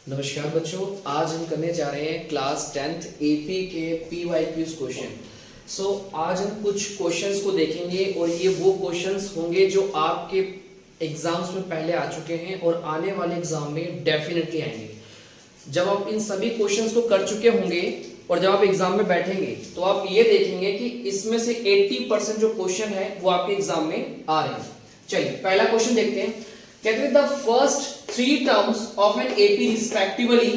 नमस्कार बच्चों, आज हम करने जा रहे हैं क्लास 10th एपी के PYQs क्वेश्चन। आज हम कुछ क्वेश्चंस को देखेंगे और ये वो क्वेश्चंस होंगे जो आपके एग्जाम्स में पहले आ चुके हैं और आने वाले एग्जाम में डेफिनेटली आएंगे। जब आप इन सभी क्वेश्चंस को कर चुके होंगे और जब आप एग्जाम में बैठेंगे तो आप ये देखेंगे कि इसमें से 80% जो क्वेश्चन है वो आपके एग्जाम में आ रहे हैं। चलिए पहला क्वेश्चन देखते हैं। कहते हैं the first three terms of an AP respectively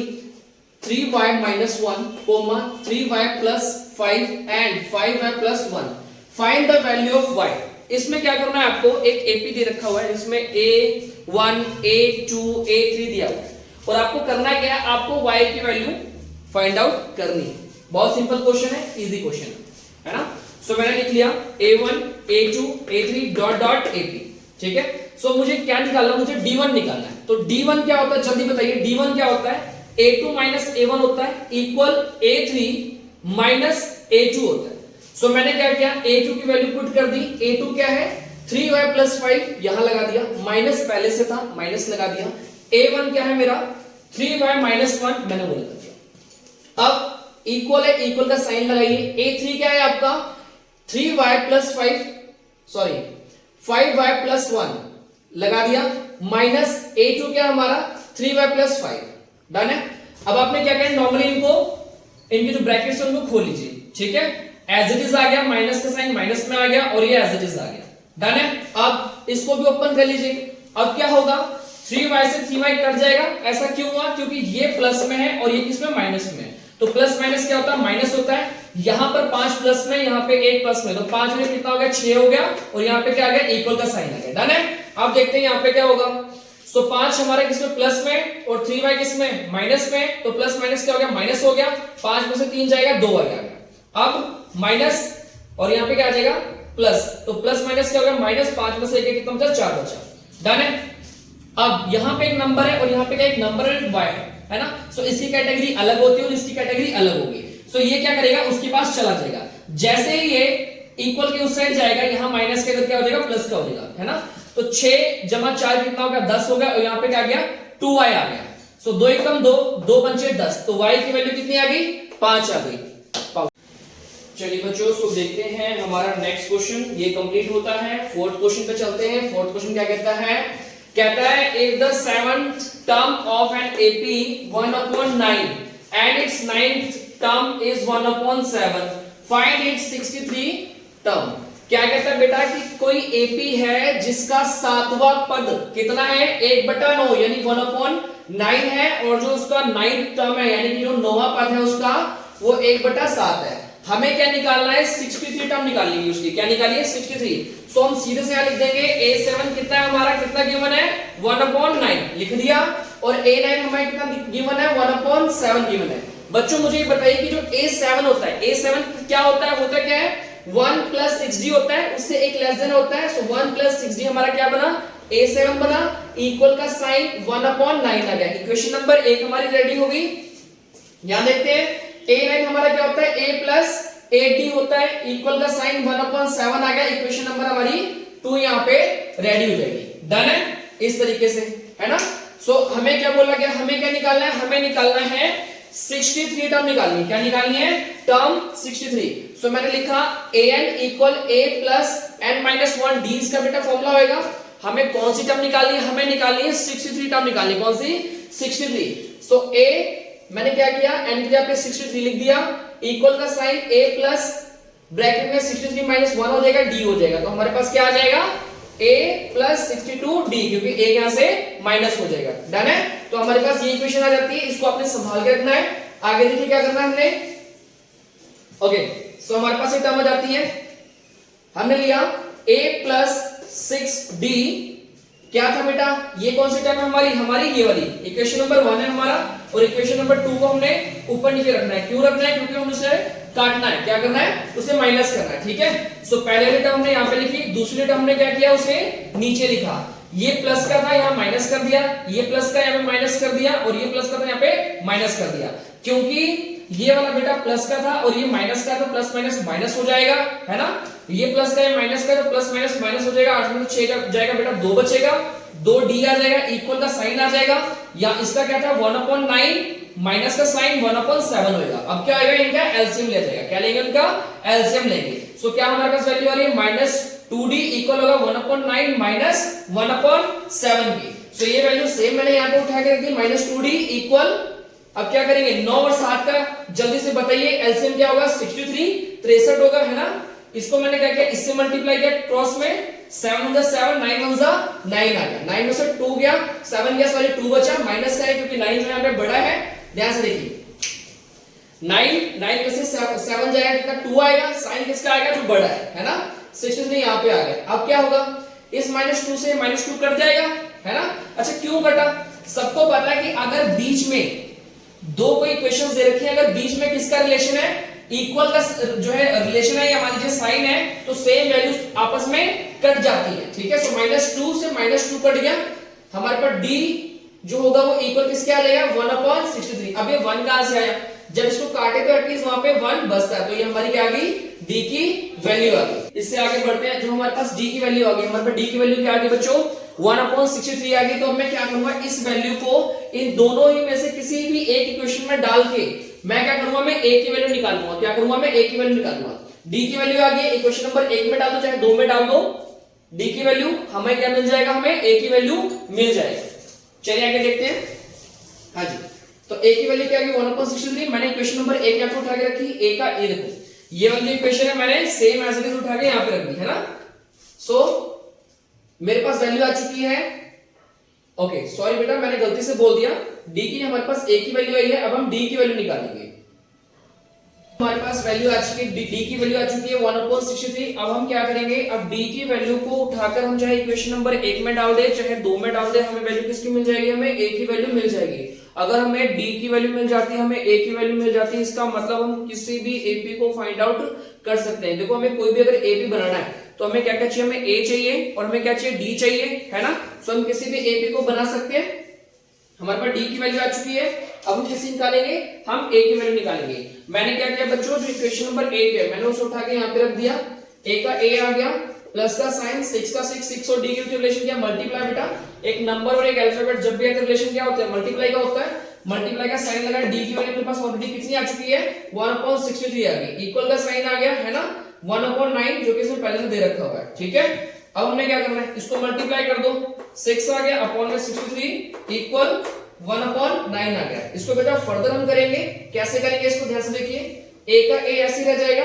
3y minus 1, 3y plus 5 and 5y plus 1. Find the value of y. इसमें क्या करना है आपको, एक AP दे रखा हुआ है जिसमें A1, A2, A3 दिया हुआ है और आपको करना क्या है, आपको y की वैल्यू फाइंड आउट करनी है। बहुत सिंपल क्वेश्चन है, इजी क्वेश्चन है ना। मैंने लिख लिया A1, A2, A3 dot dot AP, ठीक है। मुझे क्या निकालना है, मुझे D1 निकालना है। तो D1 क्या होता है, जल्दी बताइए। D1 क्या होता है, A2 माइनस A1 होता है इक्वल A3 माइनस A2 होता है। मैंने क्या किया, A2 की वैल्यू पुट कर दी। A2 क्या है, 3y प्लस 5 यहां लगा दिया, माइनस पहले से था माइनस लगा दिया। A1 क्या है मेरा 3y माइनस 1 मैंने वो लगा दिया। अब इक्वल है, इक्वल का साइन लगाइए। A3 क्या है आपका 3y plus 5 sorry 5y plus 1 लगा दिया, माइनस A2 क्या हमारा 3y प्लस 5। डन है। अब आपने क्या किया, नॉर्मली इनके जो ब्रैकेट्स हैं उनको खोल लीजिए, ठीक है। एज इट इज आ गया, माइनस का साइन माइनस में आ गया और ये एज इट इज आ गया। डन है। अब इसको भी ओपन कर लीजिए। अब क्या होगा, 3y से 3y कट जाएगा। ऐसा क्यों हुआ, क्योंकि ये प्लस में है और ये किसमें, माइनस में है। तो प्लस माइनस क्या होता है, माइनस होता है। यहां पर 5 प्लस में, यहां पे 1 प्लस में, तो 5 में कितना हो गया 6 हो गया और यहां पे क्या आ गया, इक्वल का साइन आ गया। डन है। अब देखते हैं यहां पे क्या होगा। 5 हमारा किसमें, प्लस में, और 3y किसमें, माइनस में। तो प्लस माइनस क्या हो गया, माइनस हो गया। 5 में से 3 जाएगा, 2 आ गया। अब माइनस और यहां पे क्या आ जाएगा, प्लस। तो प्लस माइनस क्या हो गया, माइनस। 5 में से 1 कितना बचा, 4 बचा। डन है। अब यहां पे एक नंबर है और यहां पे क्या एक नंबर है, y है ना। इसकी कैटेगरी अलग होती है और इसकी कैटेगरी अलग होगी। ये क्या करेगा, उसके पास चला जाएगा। जैसे ही ये इक्वल के उस साइड जाएगा, यहां माइनस के इधर क्या हो जाएगा, प्लस का हो जाएगा, है ना। तो 6 जमा 4 कितना हो गया, 10 हो गया और यहां पे क्या आ गया, 2y आ गया। 2 एकम 2, 2 पंचे 10, तो y की वैल्यू कितनी आ गई, 5 आ गई। चलिए बच्चों, देखते हैं हमारा नेक्स्ट क्वेश्चन, ये कंप्लीट होता है। फोर्थ क्वेश्चन पे चलते हैं। फोर्थ क्वेश्चन क्या कहता है, कहता है if the 7th term of an AP 1/9 and its 9th term is 1/7, find its 63 term। क्या कहता है बेटा कि कोई AP है जिसका 7वां पद कितना है, 1/9 यानी 1/9 है, और जो उसका 9th टर्म है यानी कि जो 9वां पद है उसका वो 1/7 है। हमें क्या निकालना है, 63 टर्म निकालनी है उसकी। क्या निकालिए, 63। हम सीधे से यहां लिख देंगे A7 कितना है हमारा, कितना गिवन है 1/9 लिख दिया, और A9 हमारा कितना गिवन है 1/7 गिवन है। बच्चों मुझे ये बताइए कि जो A7 होता है, A7 क्या होता है, होता क्या है 1 प्लस 6D होता है, उससे एक लेस देन होता है। 1 प्लस 6D हमारा क्या बना, A7 बना, इक्वल का साइन 1/9 आ गया। इक्वेशन नंबर 1 हमारी रेडी हो गई। यहां देखते हैं A9 हमारा क्या होता है, A प्लस 8D होता है, इक्वल का साइन 1/7 आ गया। इक्वेशन नंबर हमारी 2 यहाँ पे रेडी हो जाएगी। डन है, इस तरीके से, है ना। हमें क्या बोला गया, हमें क्या निकालना है, हमें निकालना है 63 टर्म निकालनी है। क्या निकालनी है, टर्म 63। मैंने लिखा an equal a plus n minus 1 d, इसका बेटा फॉर्मूला होगा। हमें कौन सी टर्म निकालनी है, हमें निकालनी है 63 टर्म निकालनी है। कौन सी, 63। a मैंने क्या किया, n की जगह पे 63 लिख दिया, इक्वल का साइन a प्लस ब्रैकेट में 63 माइनस 1 हो जाएगा, d हो जाएगा। तो हमारे पास क्या आ जाएगा, a प्लस 62d, क्योंकि a यहां से माइनस हो जाएगा। डन है। तो हमारे पास ये इक्वेशन आ जाती है, इसको आपने संभाल के रखना है। आगे देखिए क्या करना है हमने। ओके, हमारे पास ये टर्म आ जाती है, हमने लिया a प्लस 6d। क्या था बेटा, ये कौन सी टर्म है हमारी ये वाली। इक्वेशन नंबर 1 है हमारा, और इक्वेशन नंबर 2 को हमने ऊपर नीचे रखना है। क्यों रखना है, क्योंकि हम उसे काटना है। क्या करना है, उसे माइनस करना है, ठीक है। पहले वाली टर्म हमने यहाँ पे लिखी, दूसरी टर्म हमने क्या किया, उसे नीचे लिखा। ये प्लस का था, यहाँ माइनस कर दिया, ये प्लस का यहाँ पे माइनस कर दिया, और ये प्लस का था यहाँ पे माइनस कर दिया। क्योंकि ये वाला बेटा प्लस का था और ये माइनस का, तो प्लस माइनस माइनस हो जाएगा, है ना। ये प्लस का, ये माइनस का, तो प्लस माइनस माइनस हो जाएगा। 8 में से 6 जाएगा बेटा, 2 बचेगा। दो डी आ जाएगा, इक्वल का साइन आ जाएगा, या इसका क्या था 1/9 माइनस का साइन 1/7 होगा। अब क्या होगा, इनका एलसीएम ले जाएगा, क्या लेंगे उनका एलसीएम लेंगे। सो क्या हमारे पास वैल्यू आ रही है -2d इक्वल होगा 1/9 माइनस 1/7 की। सो ये वैल्यू सेम मैंने यहां पे उठा के रख दी, -2d इक्वल, अब क्या करेंगे 9 और 7 का जल्दी से बताइए एलसीएम क्या होगा, 63 होगा, है ना। इसको मैंने क्या किया, इससे मल्टीप्लाई किया क्रॉस में, 7 1 7 9 1 9 आ गया, 9 में से 2 गया, 7 गया, सॉरी 2 बचा, माइनस का है क्योंकि 9 जो यहां पे बड़ा है। ध्यान से देखिए 9 में से 7 जाएगा, कितना 2 आएगा, साइन किसका आएगा, जो बड़ा है ना। 63 यहां पे आ गया। अब क्या होगा, इस -2 से -2 कट जाएगा, है ना। अच्छा क्यों कटा, सबको पता है कि अगर बीच में दो कोई इक्वेशंस दे रखी है, अगर बीच में किसका रिलेशन है, इक्वल का जो है रिलेशन है, या मान लीजिए साइन है, तो सेम वैल्यूज आपस में कट जाती है, ठीक है। सो -2 से -2 कट गया, हमारे पास d जो होगा वो इक्वल किसके आ जाएगा, 1/63। अब ये 1 कहां से आया, जब इसको काटे तो एटलीस्ट वहां पे 1 बचता है, तो ये हमारी क्या आ गई, d की वैल्यू आ गई। इससे आगे बढ़ते हैं, जो हमारे पास d की वैल्यू आ गई, हमारे पास d की वैल्यू क्या आ गई बच्चों, 1/63 आ गई। तो अब मैं क्या करूंगा, इस वैल्यू को इन दोनों ही में से किसी भी एक इक्वेशन में डाल के मैं क्या करूंगा, मैं a की वैल्यू निकालूंगा। क्या करूंगा, मैं a की वैल्यू निकालूंगा। d की वैल्यू आ गई, इक्वेशन नंबर 1 में डाल दो चाहे 2 में डाल दो, d की वैल्यू हमें क्या मिल जाएगा, हमें a की वैल्यू मिल जाएगा। चलिए आगे देखते हैं। हाँ जी, तो a की वैल्यू क्या आ गई 1/63। मैंने इक्वेशन नंबर 1 यहाँ पे उठा के रखी, a का a देखो, ये वाली इक्वेशन है, मैंने सेम एज इट इज उठा के यहाँ पे रख दी, है ना। सो मेरे पास वैल्यू आ चुकी है, ओके सॉरी बेटा मैंने गलती से बोल दिया, d की हमारे पास a की वैल्यू आई है, अब हम d की वैल्यू निकालेंगे। हमारे पास वैल्यू आ चुकी है, d की वैल्यू आ चुकी है 1/63। अब हम क्या करेंगे, अब d की वैल्यू को उठाकर हम चाहे इक्वेशन नंबर 1 में डाल दे चाहे 2 में डाल दे, हमें वैल्यू किसकी मिल जाएगी, हमें a की वैल्यू मिल जाएगी। अगर हमें d की वैल्यू मिल जाती है, हमें a की वैल्यू मिल जाती है, इसका मतलब हम किसी भी AP को फाइंड आउट कर सकते हैं। देखो हमें कोई भी अगर AP बनाना है तो हमें क्या क्या चाहिए, हमें a चाहिए और हमें क्या चाहिए, d चाहिए, है ना। सो हम किसी भी AP को बना सकते हैं। हमारे पास d की वैल्यू आ चुकी है, अब हम किसी निकालेंगे, हम a की वैल्यू निकालेंगे। मैंने क्या किया बच्चों, जो इक्वेशन नंबर 1 है मैंने उसे उठा के यहाँ पे रख दिया, a का a आ गया, प्लस का साइन 6 का 6 और d के रिलेशन क्या, मल्टीप्लाई। बेटा एक नंबर और एक अल्फाबेट जब भी रिलेशन क्या होता है, मल्टीप्लाई का होता है। मल्टीप्लाई का साइन लगा, d की वैल्यू मेरे पास ऑलरेडी कितनी आ चुकी है, 1/63 आ गई, इक्वल का साइन आ गया, है ना, 1/9 जो कि इसमें पहले से दे रखा हुआ है, ठीक है। अब हमने क्या करना है, इसको मल्टीप्लाई कर दो, 6 आ गया अपॉन में 63 इक्वल 1/9 आ गया। इसको बेटा फर्दर हम करेंगे, कैसे करेंगे इसको ध्यान से देखिए, a का a ऐसे रह जाएगा।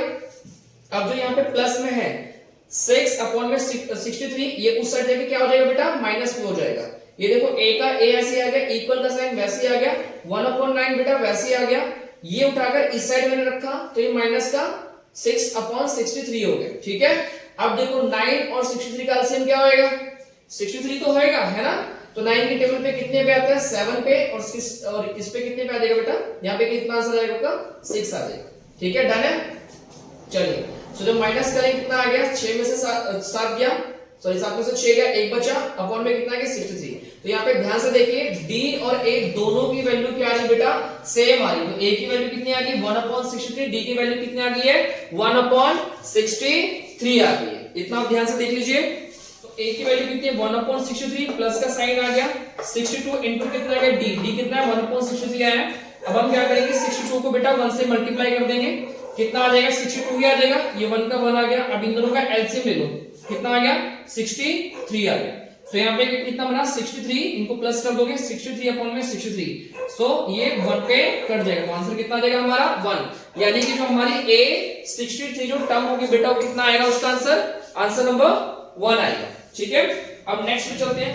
अब जो यहाँ पे प्लस में है 6 अपॉन में 63, ये उस साइड जाके क्या हो जाएगा बेटा, माइनस में हो जाएगा। ये देखो a का a ऐसे आ गया, इक्वल का साइन वैसे आ गया, 1/9 बेटा वैसे आ गया। ये उठाकर इस साइड मैंने रखा तो ये माइनस का 6/63 हो गया, ठीक है। अब देखो 9 और 63 का एलसीएम क्या होएगा, 63 तो होएगा, है ना। तो 9 के टेबल पे कितने पे आता है, 7 पे, और इस पे कितने पे आ जाएगा बेटा, यहाँ पे कितना आंसर आएगा आपका, 6 आ जाएगा, ठीक है, डन है। चलिए सो जब माइनस करें कितना आ गया, 6 में से 7 गया, सॉरी 7 में से 6 गया, 1 बचा, अपॉन में कितना आ गया 63। तो यहाँ पे ध्यान से देखिए d और a दोनों की वैल्यू क्या आ रही बेटा, सेम आ रही। तो a की वैल्यू कितनी आ गई 1/63, d की वैल्यू कितनी आ गई है 1/63 आ गई है। इतना आप ध्यान से देख लीजिए। तो a की वैल्यू कितनी है 1/63, प्लस का साइन आ गया, 62 इंटू कितना आ गया d कितना है 1/63 आया है। अब हम क्या करेंगे, 62 को बेटा 1 से मल्टीप्लाई कर देंगे, कितना आ जाएगा 62 ही आ जाएगा, ये 1 का 1 आ गया। अब इन दोनों का एलसीएम ले लो, कितना आ गया 63 आ गया। तो यहाँ पे कितना बना 63, इनको प्लस कर दोगे 63 अपॉन में 63, सो ये 1 पे कट जाएगा, तो आंसर कितना आ जाएगा हमारा 1। यानी कि जो हमारी a 63 जो टर्म होगी बेटा वो कितना आएगा, उसका आंसर नंबर 1 आएगा, ठीक है। अब नेक्स्ट पे चलते हैं,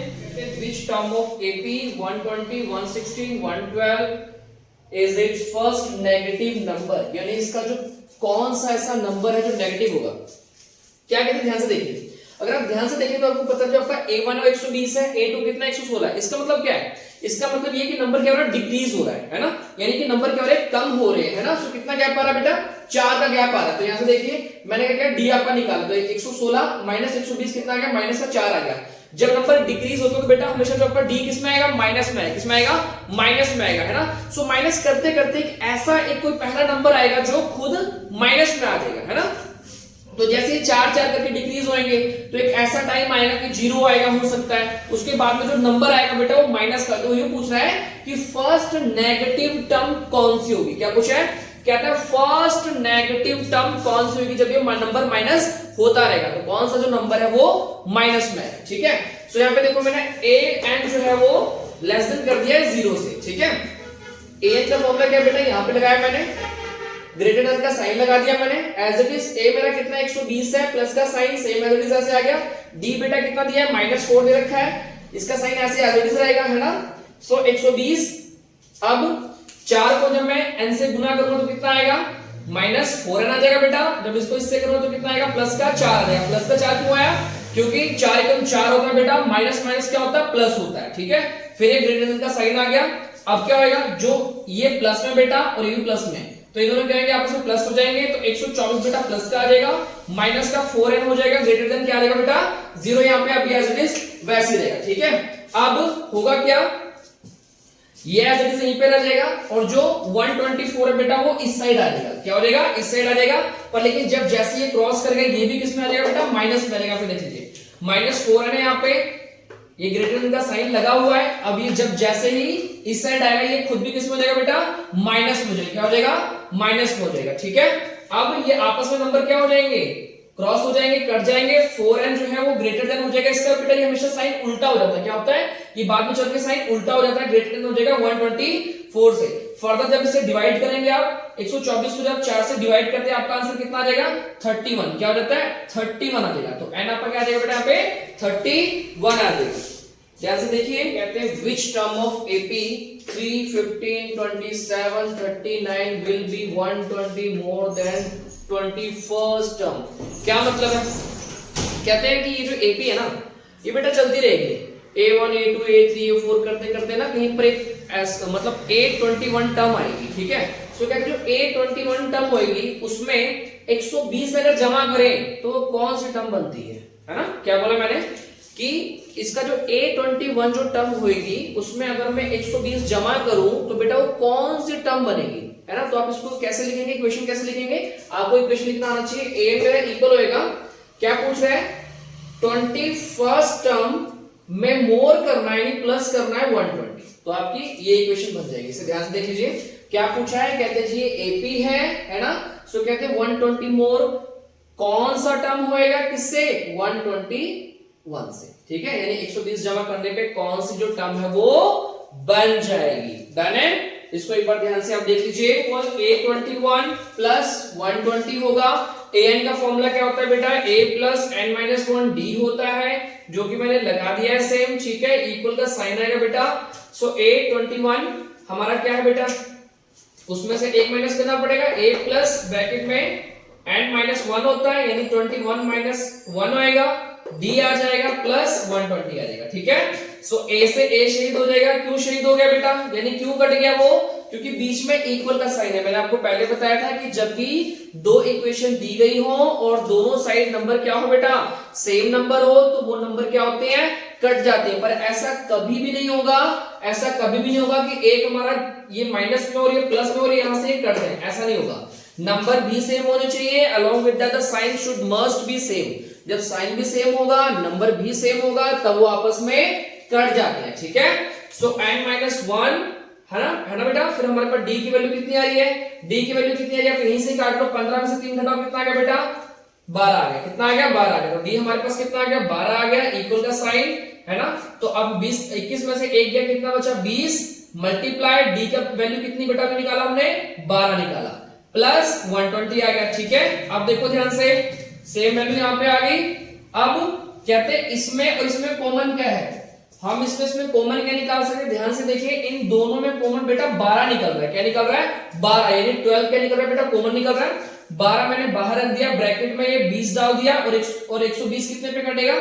which term of AP 120 116 112 is it's first negative number, यानी इसका जो कौन सा ऐसा नंबर है जो नेगेटिव होगा। क्या कहते हैं, ध्यान से देखिए। अगर आप ध्यान से देखें तो आपको पता जो आपका a1 120 है, a2 कितना 116 है। इसका मतलब क्या है, इसका मतलब ये कि नंबर क्या हो रहा है, डिक्रीज हो रहा है ना, यानी कि नंबर क्या हो रहा है, कम हो रहे हैं, है ना। तो कितना गैप आ रहा है बेटा, 4 का गैप आ रहा है। तो यहां से देखिए मैंने क्या किया, डी आपका निकाला, तो 116 माइनस 120 कितना आ गया, माइनस का 4 आ गया। जब नंबर डिक्रीज होता है तो बेटा हमेशा जो आपका डी किसमें आएगा, माइनस में आएगा, किसमें आएगा, माइनस में आएगा, है ना। सो माइनस करते करते ऐसा एक कोई पहला नंबर आएगा जो खुद माइनस में आ जाएगा, है ना। तो जैसे चार चार करके डिक्रीज होंगे तो एक ऐसा टाइम आएगा कि जीरो आएगा, हो सकता है उसके बाद में जो नंबर आएगा बेटा वो माइनस का। तो ये पूछ रहा है कि फर्स्ट नेगेटिव टर्म कौन सी होगी। क्या पूछा है, कहता है फर्स्ट नेगेटिव टर्म कौन सी होगी जब ये नंबर माइनस होता रहेगा, तो कौन सा जो नंबर है वो माइनस में है। ठीक है, सो यहाँ पे देखो मैंने ए एन जो है वो लेस देन कर दिया है जीरो से। ठीक है, ए एन का फॉर्मूला क्या बेटा, यहाँ पे लगाया मैंने, ग्रेटर देन का साइन लगा दिया मैंने, एज इट इज ए मेरा कितना 120 है, प्लस का sign same as it is ऐसे आ गया। डी बेटा कितना दिया है, -4 दे रखा है, इसका साइन ऐसे एज इट इज रहेगा, है ना। सो 120, अब 4 को जब मैं n से गुना करूंगा तो कितना आएगा, -4n आ जाएगा बेटा। जब इसको इससे करूंगा तो कितना आएगा, प्लस का 4 आ जाएगा। प्लस का 4 क्यों आया, क्योंकि 4 एकम 4 होता है बेटा, माइनस माइनस क्या होता है, प्लस होता है। ठीक है, फिर ये ग्रेटर देन का साइन आ गया। अब क्या होगा, जो ये प्लस में बेटा और ये प्लस में, तो ये दोनों क्या आएंगे आपस में प्लस हो जाएंगे, तो 124 बेटा प्लस का आ जाएगा, माइनस का 4n हो जाएगा, ग्रेटर देन क्या आ जाएगा बेटा, 0 यहाँ पे अभी एज इट इज वैसे रहेगा। ठीक है, अब होगा क्या, ये एज इट इज यहीं पे रह जाएगा और जो 124 है बेटा वो इस साइड आ जाएगा। क्या हो जाएगा, इस साइड आ जाएगा। पर लेकिन जब जैसे ये क्रॉस करेगा ये भी किस में आ जाएगा बेटा, माइनस में आ जाएगा। फिर देख लीजिए -4 है यहाँ पे, ये ग्रेटर देन का साइन लगा हुआ है। अब ये जब जैसे ही इस साइड आएगा ये खुद भी किस में हो जाएगा बेटा, माइनस में हो जाएगा। क्या हो जाएगा, माइनस में हो जाएगा। ठीक है, अब ये आपस में नंबर क्या हो जाएंगे, क्रॉस हो जाएंगे, कट जाएंगे। 4n जो है वो ग्रेटर देन हो जाएगा इसका बेटा, ये हमेशा साइन उल्टा हो जाता है। क्या होता है, ये बाद में चल के साइन उल्टा हो जाता है, ग्रेटर देन हो जाएगा 124 से। फर्दर जब इसे डिवाइड करेंगे आप 124 को जब 4 से डिवाइड करते हैं आपका आंसर कितना आ जाएगा, 31। क्या हो जाता है, 31 आ जाएगा। तो n आपका क्या आ जाएगा बेटा, यहाँ पे 31 आ जाएगा। ध्यान से देखिए, कहते हैं which term of AP 3, 15, 27, 39 will be 120 more than 21st term. क्या मतलब है, कहते हैं कि ये जो एपी है ना ये बेटा चलती रहेगी, A1 A2 A3 A4 करते करते ना कहीं पर एक मतलब A21 टर्म आएगी। ठीक है, तो कहते हैं जो A21 टर्म होगी उसमें 120 अगर जमा करें तो कौन सी टर्म बनती है ना। क्या बोला मैंने कि इसका जो A21 जो टर्म होगी उसमें अगर मैं 120 जमा करूं तो बेटा वो कौन सी टर्म बनेगी, है ना। तो आप इसको कैसे लिखेंगे, इक्वेशन कैसे लिखेंगे, आपको इक्वेशन लिखना आना चाहिए। A मेरा इक्वल होएगा, क्या पूछ रहा है, 21st टर्म में मोर करना है यानी प्लस करना है 120, तो आपकी ये इक्वेशन बन जाएगी। इसे ध्यान से देख लीजिए, क्या पूछा है, कहते हैं जी ये एपी है ना। सो कहते हैं 120 मोर कौन सा टर्म होएगा, किससे, 121 से। ठीक है, यानी 120 जमा करने पे कौन सी जो टर्म है वो बन जाएगी। डन है, इसको एक बार ध्यान से आप देख लीजिए। A21 प्लस 120 होगा। an का फॉर्मूला क्या होता है बेटा, a प्लस n-1 d होता है, जो कि मैंने लगा दिया है सेम। ठीक है, इक्वल का साइन आएगा बेटा। सो A21 हमारा क्या है बेटा, उसमें से एक माइनस करना पड़ेगा, a प्लस ब्रैकेट में n-1 होता है यानी 21 - 1 आएगा, d आ जाएगा प्लस 120 आ जाएगा। ठीक है, सो a से a शहीद हो जाएगा। क्यों शहीद हो गया बेटा, यानी क्यों कट गया वो, क्योंकि बीच में इक्वल का साइन है। मैंने आपको पहले बताया था कि जब भी दो इक्वेशन दी गई हो और दोनों साइड नंबर क्या हो बेटा, सेम नंबर हो, तो वो नंबर क्या होते हैं, कट जाते हैं। पर ऐसा कभी भी नहीं होगा, ऐसा कभी भी नहीं होगा कि एक हमारा ये माइनस में और ये प्लस में और यहां से कट जाए, ऐसा नहीं होगा। नंबर भी सेम होने चाहिए, along with that the sign should must be same. जब साइन भी सेम होगा, नंबर भी सेम होगा, तब वो आपस में कट जाते हैं। ठीक है, सो n-1 है ना बेटा। फिर हमारे पास d की वैल्यू कितनी आ रही है, d की वैल्यू कितनी आ रही है, आप यहीं से काट लो। 15 में से 3 घटाओ, कितना आ गया बेटा, 12 आ गया। कितना आ गया, 12 आ गया। तो d हमारे पास कितना आ गया, 12 आ गया, इक्वल का साइन है ना। तो अब 21 में से 1 गया, कितना बचा, 20 मल्टीप्लाई d का वैल्यू कितनी बेटा निकाला हमने, 12 निकाला, प्लस 120 आ गया। ठीक है, अब देखो ध्यान से, सेम वैल्यू यहां पे आ गई। अब कहते हैं इसमें और इसमें कॉमन क्या है, हम इसमें कॉमन क्या निकाल सकते हैं, ध्यान से देखिए, इन दोनों में कॉमन बेटा 12 निकल रहा है। क्या निकल रहा है, 12, यानी 12 क्या निकल रहा है बेटा, कॉमन निकल रहा है। 12 मैंने बाहर रख दिया, ब्रैकेट में ये 20 डाल दिया, और 120 कितने पे कटेगा,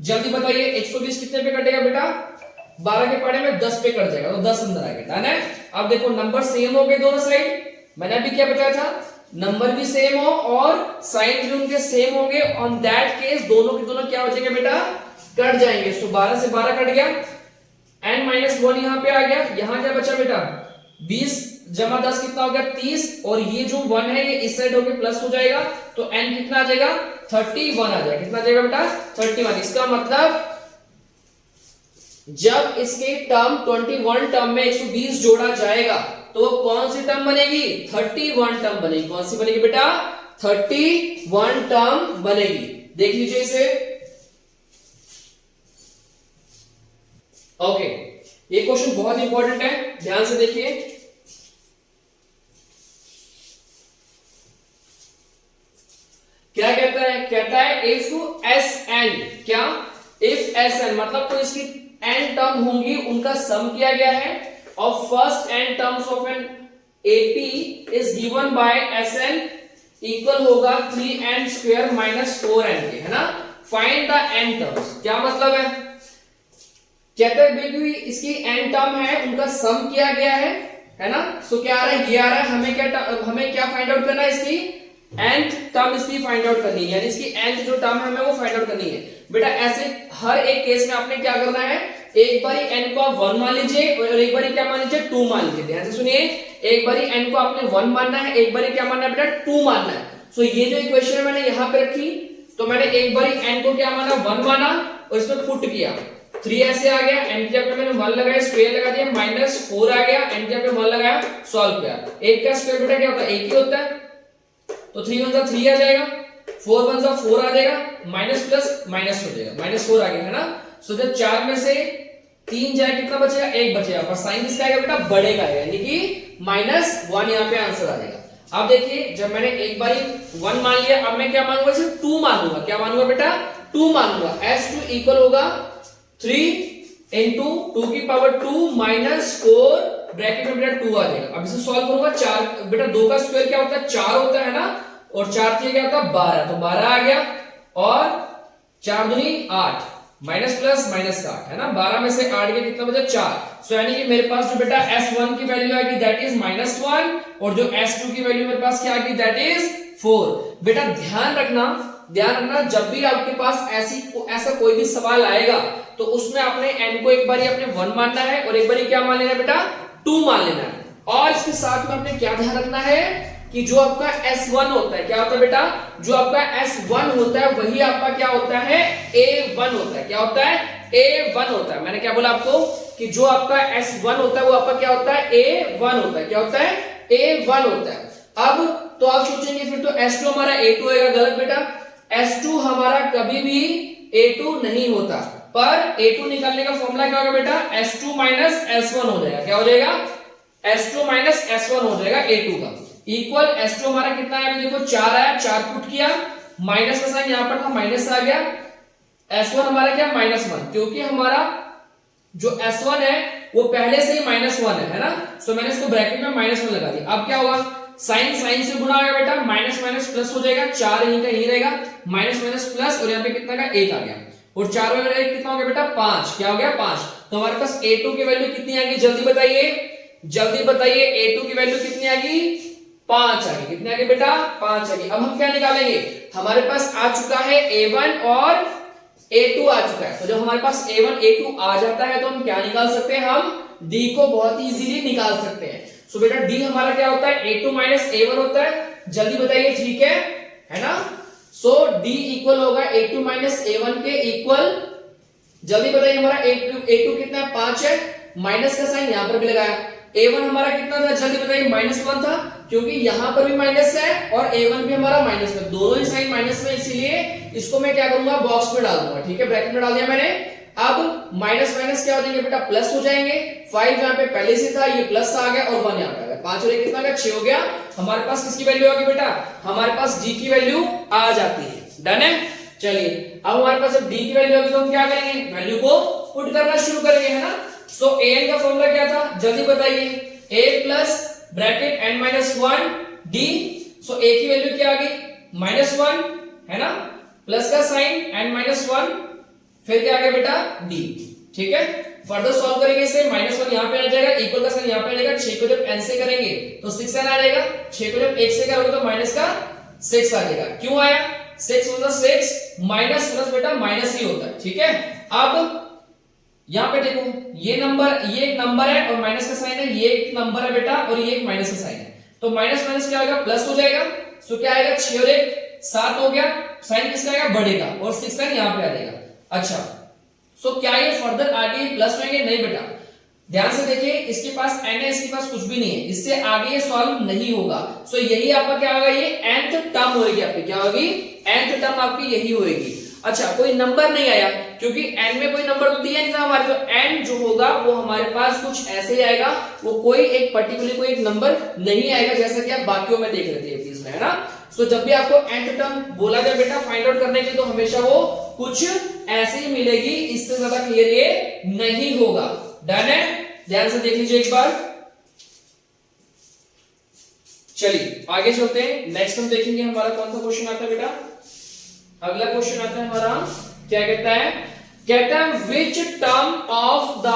जल्दी बताइए, 120 कितने पे कटेगा बेटा, 12 के पढ़े में 10 पे कट जाएगा, तो 10 अंदर आ गया। डन है। अब देखो नंबर सेम हो गए दोनों साइड, मैंने अभी क्या बताया था, नंबर भी सेम हो और साइन भी उनके सेम होंगे, ऑन दैट केस दोनों के दोनों क्या हो जाएंगे बेटा, कट जाएंगे। सो 12 से 12 कट गया, n-1 यहां पे आ गया, यहां क्या बचा बेटा, 20 जमा 10 कितना हो गया 30, और ये जो 1 है ये इस साइड होके प्लस हो जाएगा, तो n कितना आ जाएगा 31 आ जाएगा। कितना आ जाएगा बेटा 31। इसका मतलब जब इसके टर्म 21 टर्म में 120 जोड़ा जाएगा तो वो कौन सी टर्म बनेगी 31 टर्म बनेगी। कौन सी बनेगी बेटा 31 टर्म बनेगी। देख लीजिए इसे। ओके, ये क्वेश्चन बहुत इंपॉर्टेंट है, ध्यान से देखिए। क्या कहता है, कहता है इफ एस एन, क्या इफ एस एन मतलब तो इसकी एन टर्म होंगी उनका सम किया गया है, और first n terms of an AP is given by S n equal होगा 3n स्क्वायर माइनस 4n के, है ना। फाइंड द एन टर्म्स, क्या मतलब है, कहते हैं बेबी इसकी एन टर्म है उनका सम किया गया है ना। सो क्या आ रहा है, ये आ रहा है, हमें क्या फाइंड आउट करना है, इसकी nth टर्म इसकी फाइंड आउट करनी है, यानी इसकी nth जो टर्म है हमें वो फाइंड आउट करनी है। बेटा ऐसे हर एक केस में आपने क्या करना है, एक बारी n को आप 1 मान लीजिए और एक बारी क्या मान लीजिए 2 मान लीजिए। ध्यान से सुनिए, एक बारी n को आपने 1 मानना है, एक बारी क्या मानना है बेटा 2 मानना है। सो ये जो इक्वेशन है मैंने यहां पे रखी, तो मैंने एक बारी n को क्या माना 1 माना और इसमें पुट किया, 3 ऐसे आ गया, n की जगह मैंने 1 लगाया स्क्वायर लगा दिया, माइनस 4 आ गया, n की जगह 1 लगाया सॉल्व किया। एक का स्क्वायर बेटा क्या होता है, एक ही होता है, तो 3 1 जा 3 आ जाएगा, 4 1 जा 4 आ जाएगा, माइनस प्लस माइनस हो जाएगा, माइनस 4 आ गया, है ना। सो जब 4 में से 3 जाए कितना बचेगा, 1 बचेगा, पर साइन किसका आएगा बेटा बड़े का है, यानी कि -1 यहाँ पे आंसर आ जाएगा। अब देखिए जब मैंने एक बारी 1 मान लिया, अब मैं क्या मानूंगा, इसे 2 मानूंगा। क्या मानूंगा बेटा 2 मानूंगा। s2 इक्वल होगा 3 इंटू 2 की पावर 2 माइनस 4 ब्रैकेट में बेटा 2 आ जाएगा। अब इसे सॉल्व करूंगा, 4 बेटा 2 का स्क्वायर क्या होता है 4 होता है ना, और 4 3 क्या होता है 12, तो 12 आ गया, और 4 दूनी 8, माइनस प्लस माइनस का 8, है ना। 12 में से 8 गया कितना बचा 4। सो यानी कि मेरे पास जो बेटा s1 की वैल्यू आएगी दैट इज -1, और जो s2 की वैल्यू मेरे पास क्या आएगी दैट इज 4। बेटा ध्यान रखना जब भी आपके पास ऐसा कोई भी सवाल आएगा तो उसमें आपने n को एक बारी अपने 1 मानना है और एक बारी क्या मान लेना है बेटा 2 मान लेना है। और इसके साथ में आपने क्या ध्यान रखना है कि जो आपका S1 होता है, क्या होता है बेटा, जो आपका S1 होता है वही आपका क्या होता है A1 होता है। क्या होता है A1 होता है। मैंने क्या बोला आपको कि जो आपका S1 होता है वो आपका क्या होता है A1 होता है। क्या होता है A1 होता है। अब तो आप सोचेंगे फिर तो S2 हमारा A2 होगा, गलत बेटा। S2 हमारा कभी भी A2 नहीं होता, पर A2 निकालने का फॉर्मूला क्या होगा बेटा, S2 माइनस S1 हो जाएगा। क्या हो जाएगा S2 माइनस S1 हो जाएगा A2 का, इक्वल S2 हमारा कितना है, देखो 4 आया, 4 पुट किया, माइनस का साइन यहां पर था, माइनस आ गया, S1 हमारा क्या -1, क्योंकि हमारा जो S1 है वो पहले से ही -1 है ना। सो मैंने इसको ब्रैकेट में -1 लगा दिया। अब क्या होगा, साइन से गुणा होगा बेटा, माइनस माइनस प्लस हो जाएगा, 4 यहीं का यहीं रहेगा, माइनस माइनस प्लस, और यहाँ पे कितना का 1 आ गया, और 4 में 1 कितना हो गया बेटा 5। क्या हो गया 5। तो हमारे पास A2 की वैल्यू कितनी आ गई, जल्दी बताइए A2 की वैल्यू कितनी आ गई, 5 आ गई। कितनी आ गई बेटा 5 आ गई। अब हम क्या निकालेंगे, हमारे पास आ चुका है A1 और A2 आ चुका है। तो जब हमारे पास A1 A2 आ जाता है तो हम क्या निकाल सकते हैं, हम D को बहुत इजीली निकाल सकते हैं। सो बेटा D हमारा क्या होता है A2 माइनस A1 होता है, जल्दी बताइए, ठीक है ना। सो D इक्वल होगा A2 माइनस A1 के इक्वल, जल्दी बताइए हमारा A2 कितना है 5 है, माइनस का साइन यहां पर भी लगाया। A1 हमारा कितना था, जल्दी बताइए -1 था, क्योंकि यहां पर भी माइनस है और A1 भी हमारा माइनस में, दोनों ही साइन माइनस में, इसीलिए इसको मैं क्या करूंगा बॉक्स में डाल दूंगा, ठीक है, ब्रैकेट में डाल दिया मैंने। अब माइनस माइनस क्या हो जाएंगे बेटा प्लस हो जाएंगे, 5 यहां पे पहले से था, ये प्लस आ गया और 1 यहां पे आ गया, 5 और 1 कितना गया 6 हो गया। हमारे पास किसकी वैल्यू आ गई बेटा, हमारे पास G की वैल्यू आ जाती है। डन है। चलिए अब हमारे पास जब D की वैल्यू आ गई तो हम क्या करेंगे, वैल्यू को पुट करना शुरू करेंगे, है ना। सो an का फॉर्मूला क्या था, जल्दी बताइए, a plus bracket n minus 1 d। So a की वैल्यू क्या आ गई -1, है ना, प्लस का साइन n माइनस 1, फिर क्या आ गया बेटा d, ठीक है। फर्दर सॉल्व करेंगे इसे, -1 यहां पे आ जाएगा, इक्वल का साइन यहां पे आ जाएगा, 6 को जब n से करेंगे तो 6n आ जाएगा, 6 को जब 1 से करोगे तो माइनस का 6 आ जाएगा। क्यों आया, 6 मतलब 6 माइनस प्लस बेटा माइनस ही होता है, ठीक है। अब यहाँ पे देखो ये नंबर, ये एक नंबर है और माइनस का साइन है, ये एक नंबर है बेटा और ये एक माइनस का साइन है, तो माइनस माइनस क्या होगा प्लस हो जाएगा। सो क्या आएगा 6 और 1 7 हो गया, साइन किसका आएगा बढ़ेगा और 6 साइन यहाँ पे आ जाएगा। अच्छा सो क्या ये फर्दर आगे प्लस होंगे? नहीं बेटा, ध्यान से देखिए इसके पास n है, इसके पास कुछ भी नहीं है, इससे आगे ये सॉल्व नहीं होगा। सो यही आपका क्या होगा, ये nth टर्म होगी आपकी, क्या होगी nth टर्म आपकी यही होगी। अच्छा कोई नंबर नहीं आया क्योंकि n में कोई नंबर तो दिया नहीं था हमारे, तो n जो होगा वो हमारे पास कुछ ऐसे ही आएगा, वो कोई एक पर्टिकुलर कोई एक नंबर नहीं आएगा, जैसा कि आप बाकियों में देख रहे थे प्लीज में, है ना। सो जब भी आपको nth टर्म बोला जाए बेटा फाइंड आउट करने के लिए, तो हमेशा वो कुछ ऐसे ही मिलेगी, इससे ज्यादा क्लियर ये नहीं होगा। डन है, ध्यान से देख लीजिए एक बार। चलिए आगे चलते हैं, नेक्स्ट हम देखेंगे हमारा कौन सा क्वेश्चन आता है बेटा। अगला क्वेश्चन आता है हमारा, क्या कहता है, कहता है which term of the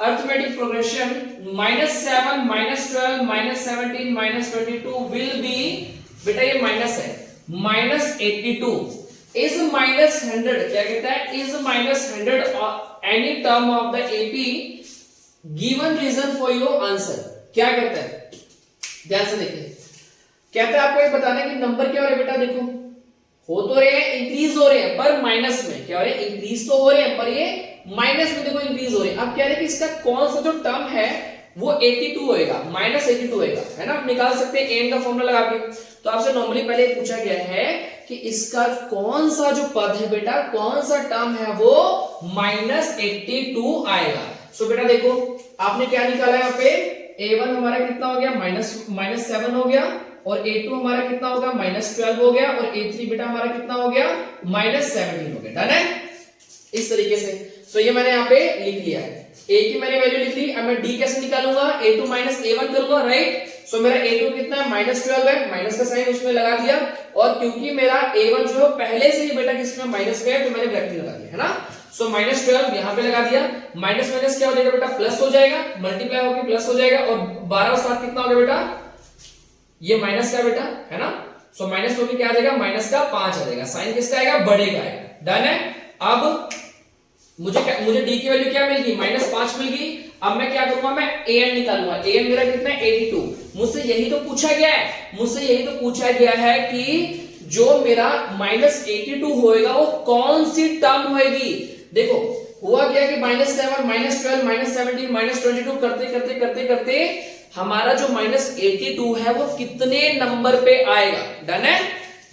arithmetic progression -7 -12 -17 -22 will be, बेटा ये माइनस है, -82 इज -100, क्या कहता है is -100 any term of the AP given reason for your answer. क्या कहता है, ध्यान से देखिए, कहता है आपको ये बताना है कि नंबर क्या हो रहे हैं बेटा, देखो हो तो रहे हैं इंक्रीज हो रहे हैं पर माइनस में, क्या हो रहे हैं इंक्रीज तो हो रहे हैं पर ये माइनस में देखो इंक्रीज हो रहे हैं। अब कह रहे हैं कि इसका कौन सा जो टर्म है वो 82 होएगा, -82 होएगा, है ना। आप निकाल सकते हैं एन का फॉर्मूला लगा के। तो आपसे नॉर्मली पहले पूछा गया है कि इसका कौन सा जो पद है बेटा, कौन सा टर्म है वो -82 आएगा। सो बेटा देखो आपने क्या निकाला यहाँ पे, a1 हमारा कितना हो गया -7 हो गया, और a2 हमारा कितना होगा -12 हो गया, और a3 बेटा हमारा कितना हो गया -17 हो गया। डन है इस तरीके से। सो ये मैंने यहाँ पे लिख लिया है, a की मैंने वैल्यू लिख ली। अब मैं d कैसे निकालूंगा, a2 a1 करूंगा, राइट। सो मेरा a2 कितना है -12 है, माइनस का साइन उसमें लगा दिया, और क्योंकि मेरा a1 जो है पहले से ही बेटा किसमें माइनस में है, तो मैंने ब्रैकेट लगा दिया, है ना। सो -12 यहाँ पे लगा दिया, माइनस माइनस क्या हो जाएगा बेटा प्लस हो जाएगा, मल्टीप्लाई होकर प्लस हो जाएगा, और 12 और 7 कितना हो गया बेटा, ये माइनस का बेटा, है ना। सो माइनस होकर क्या आ जाएगा, माइनस का 5 आ जाएगा, साइन किसका आएगा बढ़ेगा। डन है। अब मुझे डी की वैल्यू क्या मिल गई, -5 मिल गई। अब मैं क्या करूंगा, मैं an निकालूंगा। an मेरा कितना है 82। मुझसे यही तो पूछा गया है, मुझसे यही तो पूछा गया है कि जो मेरा -82 होएगा वो कौन सी टर्म होएगी। देखो हुआ क्या कि -7 -12 -17 -22 करते करते करते करते हमारा जो -82 है वो कितने नंबर पे आएगा। डन है,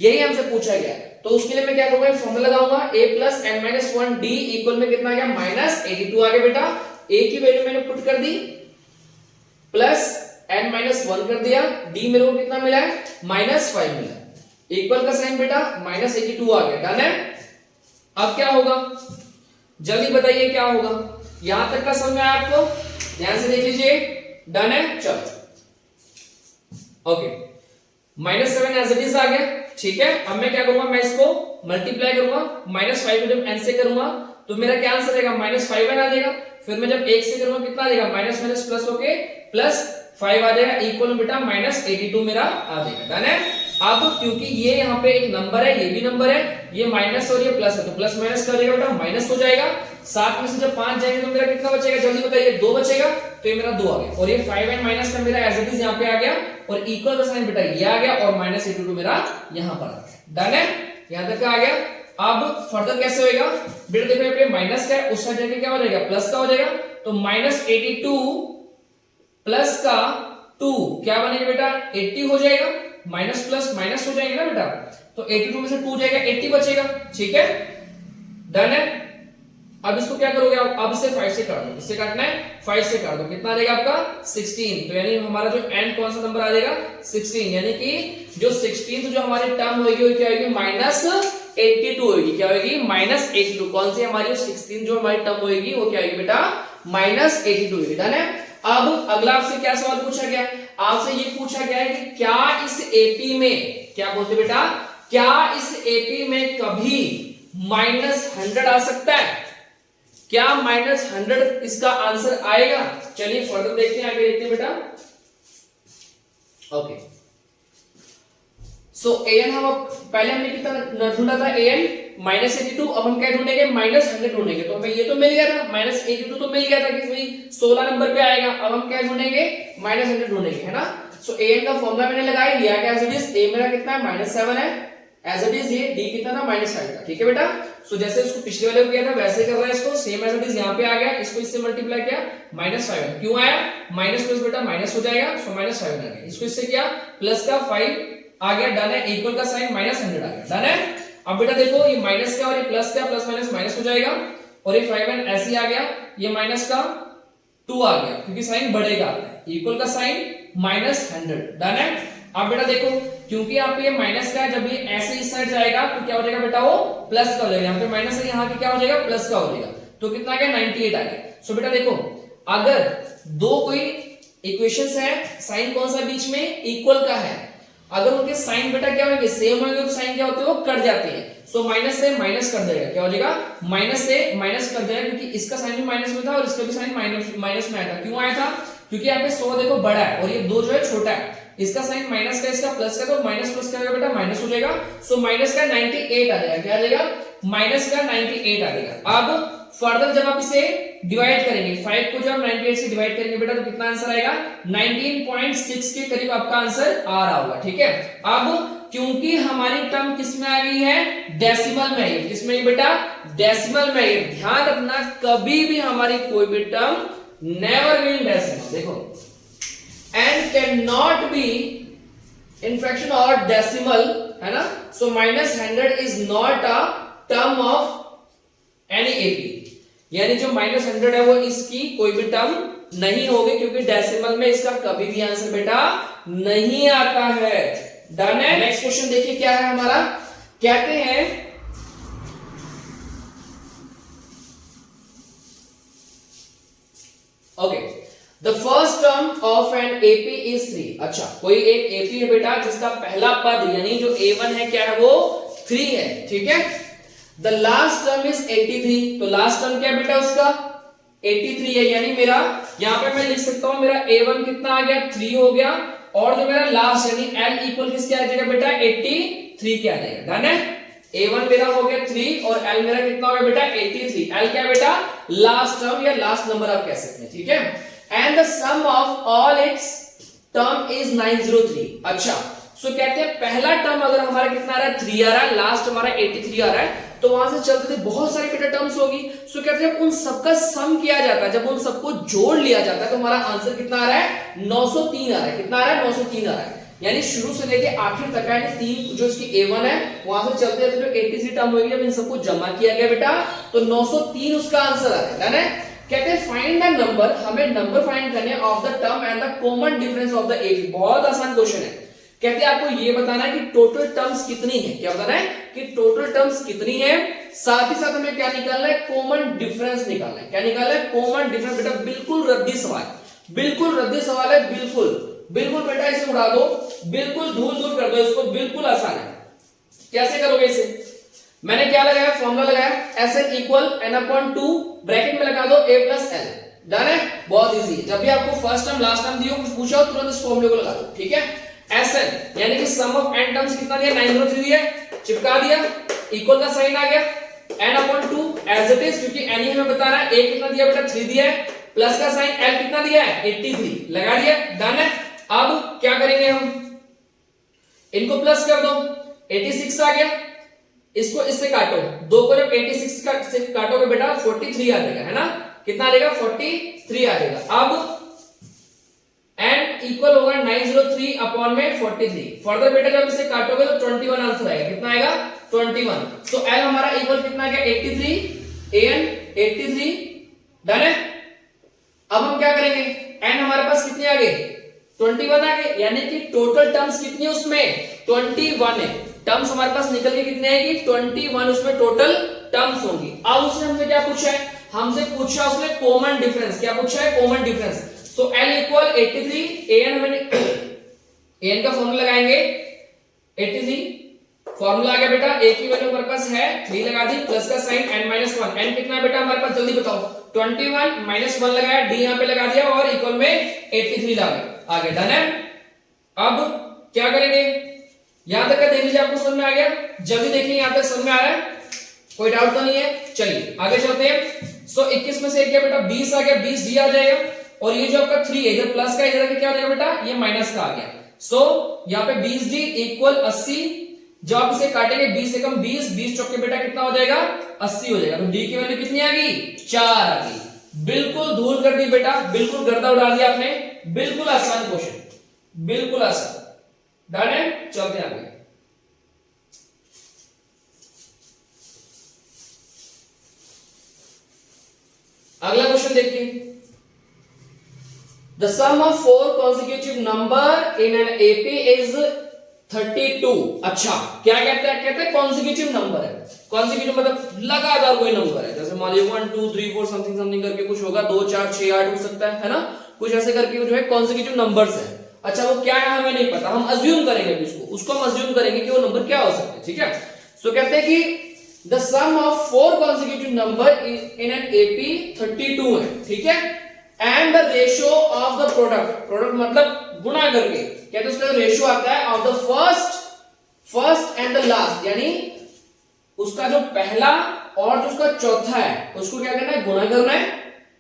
यही हमसे पूछा गया है। तो उसके लिए मैं क्या करूंगा, फॉर्मूला लगाऊंगा, a + n - 1 d इक्वल में कितना आ गया -82 आ गया बेटा। a की वैल्यू मैंने पुट कर दी, प्लस n - 1 कर दिया, d मेरे को कितना मिला है -5 मिला, इक्वल का साइन बेटा -82 आ गया। डन है। अब क्या होगा जल्दी बताइए क्या होगा, यहां तक का समझ में आया आपको, ध्यान से देख लीजिए। डन है, चलो ओके, -7 एज इट इज आ गया, ठीक है। अब मैं क्या करूंगा, मैं इसको मल्टीप्लाई करूंगा, -5 को जब n से करूंगा तो मेरा क्या आंसर आएगा -5n आ जाएगा। फिर मैं जब 1 से करूंगा कितना आ जाएगा, माइनस माइनस प्लस होके +5 आ जाएगा, इक्वल में बेटा -82 मेरा आ जाएगा। डन है। अब क्योंकि ये यहाँ पे एक नंबर है, ये भी नंबर है, ये माइनस और ये प्लस है, तो प्लस माइनस कर देगा बेटा माइनस हो जाएगा। 7 में से जब 5 जाएंगे तो मेरा कितना बचेगा, जल्दी बताइए, 2 बचेगा, तो ये मेरा 2 आ गया, और ये 5n माइनस का मेरा एज इट इज यहाँ पे आ गया, और इक्वल का साइन बेटा ये आ गया, और -82 मेरा यहाँ पर आ गया। डन है, यहाँ तक आ गया। अब फर्दर कैसे होएगा बेटा, देखो यहाँ पे माइनस का है, उस साइड जाके क्या हो जाएगा प्लस का हो जाएगा, तो -82 प्लस का 2 क्या बनेगा बेटा 80 हो जाएगा, माइनस प्लस माइनस हो जाएगा ना बेटा, तो 82 में से 2 जाएगा 80 बचेगा, ठीक है। डन है। अब इसको क्या करोगे आप, अब इसे 5 से काट दो, इससे काटना है 5 से काट दो, कितना आ जाएगा आपका 16, तो यानी हमारा जो एंड कौन सा नंबर आ जाएगा 16, यानी कि जो 16 जो हमारी टर्म होगी वो क्या होगी -82 होगी, क्या होगी -82, कौन सी हमारी 16 जो हमारी टर्म होगी वो क्या होगी बेटा -82 होगी। डन है। अब अगला आपसे क्या सवाल पूछा गया, आपसे ये पूछा गया है कि क्या इस एपी में, क्या बोलते बेटा, क्या इस एपी में कभी -100 आ सकता है, क्या -100 इसका आंसर आएगा। चलिए फर्दर देखते हैं, आगे देखते हैं बेटा। ओके, सो an हम पहले हमने कितना ढूंढा था, an -82, अब हम क्या ढूंढेंगे -100 ढूंढेंगे। तो हमें ये तो मिल गया था, -82 तो मिल गया था कि भाई 16 नंबर पे आएगा। अब हम क्या ढूंढेंगे -100 ढूंढेंगे, है ना। सो an का फॉर्मूला मैंने लगा ही लिया, क्या एज इट इज a मेरा कितना है -7 है, एज इट इज ये d कितना था -5 था, ठीक है बेटा। सो जैसे उसको पिछले वाले को किया था वैसे ही कर रहा है इसको, सेम एज इट इज यहाँ पे आ गया, इसको इससे मल्टीप्लाई किया -5 क्यों आया, माइनस प्लस बेटा माइनस हो जाएगा, सो -5 आ गया। इसको इससे किया प्लस का 5 आ गया, डन है। इक्वल का साइन -100 आ गया, डन है। अब बेटा देखो ये माइनस का और ये प्लस का, प्लस माइनस माइनस हो जाएगा, और ये 5n ऐसे ही आ गया, ये माइनस का 2 आ गया क्योंकि साइन बढ़ेगा, इक्वल का साइन -100, डन है। अब बेटा देखो क्योंकि यहाँ पे ये माइनस का है, जब ये ऐसे इस साइड जाएगा तो क्या हो जाएगा बेटा, वो प्लस का हो जाएगा। यहाँ पे माइनस है, यहाँ पे क्या हो जाएगा प्लस का हो जाएगा, तो कितना आ गया 98 आ गया। सो बेटा देखो अगर दो कोई इक्वेशंस है, साइन कौन सा बीच में इक्वल का है, अगर उनके साइन बेटा क्या होंगे सेम होंगे तो साइन क्या होते हैं वो कट जाते हैं। सो माइनस से माइनस कर देगा, क्या हो जाएगा माइनस से माइनस कर जाएगा, क्योंकि इसका साइन भी माइनस में था और इसका भी साइन माइनस में आया था। क्यों आया था, क्योंकि यहाँ पे 100 देखो बड़ा है और ये 2 जो है छोटा है, इसका साइन माइनस का इसका प्लस का, तो माइनस प्लस क्या होगा बेटा माइनस हो जाएगा। सो माइनस का 98 आ जाएगा, क्या आ जाएगा माइनस का 98 आ जाएगा। अब फर्दर जब आप इसे डिवाइड करेंगे 5 को जब 98 से डिवाइड करेंगे बेटा तो कितना आंसर आएगा 19.6 के करीब आपका आंसर आ रहा होगा, ठीक है। अब क्योंकि हमारी टर्म किस में आ गई है डेसिमल में है, किसमें है बेटा डेसिमल में है। ध्यान रखना कभी भी हमारी कोई भी टर्म नेवर विल डेसिमल, देखो and can not be in fraction और डेसिमल, है ना। सो -100 is not a term of any AP, यानी जो -100 है वो इसकी कोई भी टर्म नहीं होगी, क्योंकि डेसिमल में इसका कभी भी आंसर बेटा नहीं आता है, डन है। नेक्स्ट क्वेश्चन देखिए क्या है हमारा, कहते हैं okay the first term of an AP is 3। अच्छा कोई एक एपी है बेटा जिसका पहला पद यानी जो a1 है क्या है वो 3 है, ठीक है। द लास्ट टर्म इज 83, तो लास्ट टर्म क्या है बेटा उसका 83 है, यानी मेरा यहाँ पे मैं लिख सकता हूं मेरा a1 कितना आ गया 3 हो गया, और जो मेरा लास्ट यानी l इक्वल किसके आ जाएगा बेटा 83 के आ जाएगा, डन है। a1 मेरा हो गया 3 और l मेरा कितना हो गया बेटा 83, l क्या है बेटा लास्ट टर्म या लास्ट नंबर आप कह सकते हैं, ठीक है। And the sum of all its term is 903। अच्छा सो कहते हैं पहला टर्म अगर हमारा कितना आ रहा है 3 आ रहा है, लास्ट हमारा 83 आ रहा है, तो वहां से चलते थे बहुत सारी बेटा टर्म्स होगी। सो कहते हैं जब उन सबका सम किया जाता है, जब उन सबको जोड़ लिया जाता है तो हमारा आंसर कितना आ रहा है 903 आ रहा है, कितना आ रहा है 903 आ रहा है, यानी शुरू से लेके आखिर तक यानी 3 जो इसकी a1 है वहां से चलते रहते जो 83 टर्म होगी, जब इन सबको जमा किया गया बेटा तो 903 उसका आंसर आ रहा है। कहते हैं फाइंड द नंबर, हमें नंबर फाइंड करने of the term and the common difference of the AP. बहुत आसान क्वेश्चन है, कहते हैं आपको ये बताना है कि टोटल टर्म्स कितनी है, क्या बताना है कि टोटल टर्म्स कितनी है, साथ ही साथ हमें क्या निकालना है कॉमन डिफरेंस निकालना है। क्या निकालना है कॉमन डिफरेंस, बेटा बिल्कुल रद्दी सवाल, बिल्कुल रद्दी सवाल है, बिल्कुल बिल्कुल बेटा इसे उड़ा दो, बिल्कुल धूल धूल कर दो इसको, बिल्कुल आसान है। कैसे करोगे इसे, मैंने क्या लगाया फॉर्मूला लगाया Sn इक्वल n/2 ब्रैकेट में लगा दो a प्लस l, डन है। बहुत इजी, जब भी आपको फर्स्ट टर्म लास्ट टर्म दियो कुछ पूछा हो तुरंत इस फॉर्मूले को लगा दो, ठीक है। Sn यानी कि सम ऑफ n टर्म्स कितना दिया 903 दिया, चिपका दिया, इक्वल का साइन आ गया n/2 एज इट इज, क्योंकि n ही हमें बता रहा है, a कितना दिया बेटा 3 दिया है, प्लस का साइन l कितना दिया है 83 लगा दिया, डन है। अब क्या करेंगे हम, इनको प्लस कर दो 86 आ गया, इसको इससे काटो, 2 को जब 86 से काटोगे बेटा 43 आ जाएगा, है ना, कितना आ जाएगा 43 आ जाएगा। अब n इक्वल होगा 903 अपॉन में 43, फर्दर बेटा जब इसे काटोगे तो 21 आंसर आएगा, कितना आएगा 21। सो l हमारा इक्वल कितना आ गया 83, an 83, डन है। अब हम क्या करेंगे, n हमारे पास कितने आ गए 21 आ गए, यानी कि टोटल टर्म्स कितनी है उसमें 21 है, टर्म्स हमारे पास निकल के कितने आएगी 21 उसमें टोटल टर्म्स होंगी। अब उसने हमसे क्या पूछा है, हमसे पूछा उसने कॉमन डिफरेंस, क्या पूछा है common difference. So l equal 83, an हमें an का फॉर्मूला लगाएंगे 83, फॉर्मूला आ गया बेटा, a की वैल्यू हमारे पास है 3 लगा दी, प्लस का साइन n-1, n कितना है बेटा हमारे पास जल्दी बताओ 21 -1 लगाया, d यहां पे लगा दिया और इक्वल में 83 लगा आगे, डन है। अब क्या करेंगे, यहां तक का देख लीजिए आपको समझ में आ गया, जल्दी देखिए यहां तक समझ में आ रहा है। कोई डाउट तो नहीं है? चलिए आगे चलते हैं। सो 21 में से क्या बेटा 20 आ गया, 20 डी आ जाएगा, और ये जो आपका 3 है इधर प्लस का, इधर क्या हो जाएगा बेटा, ये माइनस का आ गया। सो यहाँ पे 20 डी इक्वल 80, जब आप इसे काटेंगे 20 से कम 20, 20 चौके बेटा कितना हो जाएगा, 80 हो जाएगा। तो डी की वैल्यू कितनी आ गई, 4 आ गई। बिल्कुल धूल कर दी बेटा, बिल्कुल गर्दा उड़ा दिया आपने, बिल्कुल आसान क्वेश्चन, बिल्कुल आसान। डन है, चलते हैं आगे। अगला क्वेश्चन देखिए, the sum of 4 consecutive number in an AP is 32। अच्छा क्या कहते हैं, कहते हैं कॉन्सिक्यूटिव नंबर है। कॉन्सिक्यूटिव मतलब लगातार कोई नंबर है, जैसे मान लीजिए 1 2 3 4 समथिंग समथिंग करके कुछ होगा, 2 4 6 8 हो सकता है ना, कुछ ऐसे करके जो है कॉन्सिक्यूटिव नंबर्स है। अच्छा वो क्या है हमें नहीं पता, हम अज्यूम करेंगे उसको हम अज्यूम करेंगे कि वो नंबर क्या हो सकते हैं, ठीक है। सो कहते हैं कि the sum of 4 consecutive number in an AP 32 है, ठीक है, and the ratio of the product मतलब गुणा करके, कहते हैं उसका रेशियो आता है of the first and the last, यानी उसका जो पहला और जो उसका चौथा है उसको क्या करना है, गुणा करना है।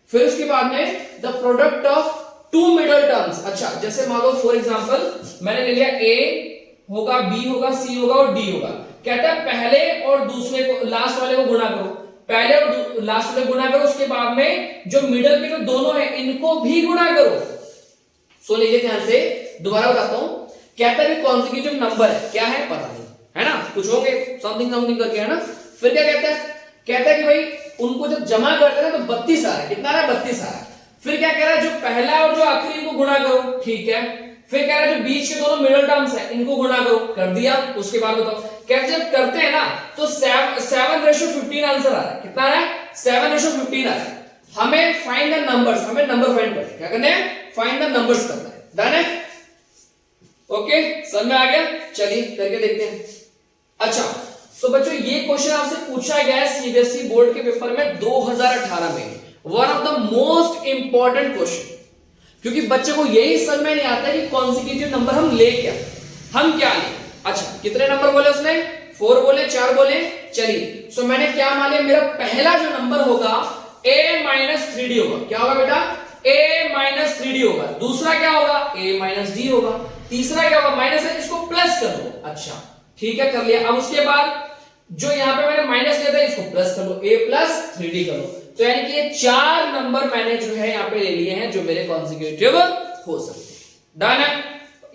फिर उसके बाद में the product of 2 middle terms. अच्छा जैसे मान लो फॉर एग्जांपल मैंने ले लिया ए होगा, बी होगा, सी होगा और डी होगा। कहता है पहले और दूसरे को, लास्ट वाले को गुणा करो, पहले और लास्ट वाले गुणा करो, उसके बाद में जो मिडल के जो दोनों है इनको भी गुणा करो। सो लीजिए ध्यान से, दोबारा बताता हूं। कहता है कॉन्सिक्यूटिव नंबर है, क्या है पता नहीं, है ना, कुछ होंगे समथिंग समथिंग करके, है ना। फिर क्या कहता है, कहता है कि भाई उनको जब जमा करते हैं तो 32 आ रहा है, कितना आ रहा है, 32 आ रहा है। फिर क्या कह रहा है, जो पहला और जो आखिरी इनको गुणा करो, ठीक है। फिर कह रहा है जो बीच के दोनों मिडल टर्म्स है इनको गुणा करो, कर दिया। उसके बाद बताओ, कहते जब करते हैं ना तो 7:15 आंसर आ रहा है, कितना आ रहा है, 7:15 आ रहा है। हमें फाइंड द नंबर्स, हमें नंबर फाइंड करना है, क्या करना है, फाइंड द नंबर्स करना है। डन है, ओके समझ में आ गया, चलिए करके देखते हैं। अच्छा तो बच्चों ये क्वेश्चन आपसे पूछा गया है सीबीएसई बोर्ड के पेपर में 2018 में, one of the most important question, क्योंकि बच्चे को यही समझ में नहीं आता कि कॉन्सिक्यूटिव नंबर हम ले क्या, हम क्या ले। अच्छा कितने नंबर बोले उसने, 4 बोले, 4 बोले, चलिए। सो मैंने क्या मान लिया, मेरा पहला जो नंबर होगा a-3d होगा, क्या होगा बेटा, a-3d होगा। दूसरा क्या होगा, a-d होगा। तीसरा क्या होगा, माइनस है, इसको प्लस कर दो। अच्छा ठीक है कर लिया। अब उसके बाद जो यहां पे मैंने माइनस लिया था इसको प्लस कर लो, a+3d कर लो। तो यानी कि ये 4 नंबर मैंने जो है यहां पे ले लिए हैं जो मेरे कॉन्सिक्यूटिव हो सकते हैं। डन है,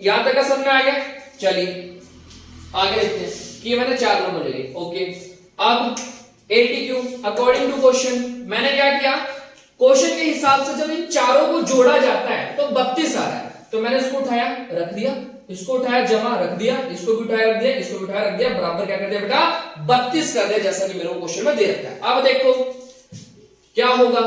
यहां तक का समझ में आ गया। चलिए आगे देखते हैं कि ये मैंने 4 नंबर ले लिए, ओके। अब एटीक्यू अकॉर्डिंग टू क्वेश्चन मैंने क्या किया, क्वेश्चन के हिसाब से जब इन चारों को जोड़ा जाता है तो 32 आ रहा है, तो मैंने इसको उठाया रख दिया, इसको उठाया जमा रख दिया, इसको भी उठाया रख दिया, इसको भी उठाया रख दिया, बराबर क्या कर दिया बेटा 32 कर दिया, जैसा कि मेरे को क्वेश्चन में दे रखा है। अब देखो क्या होगा,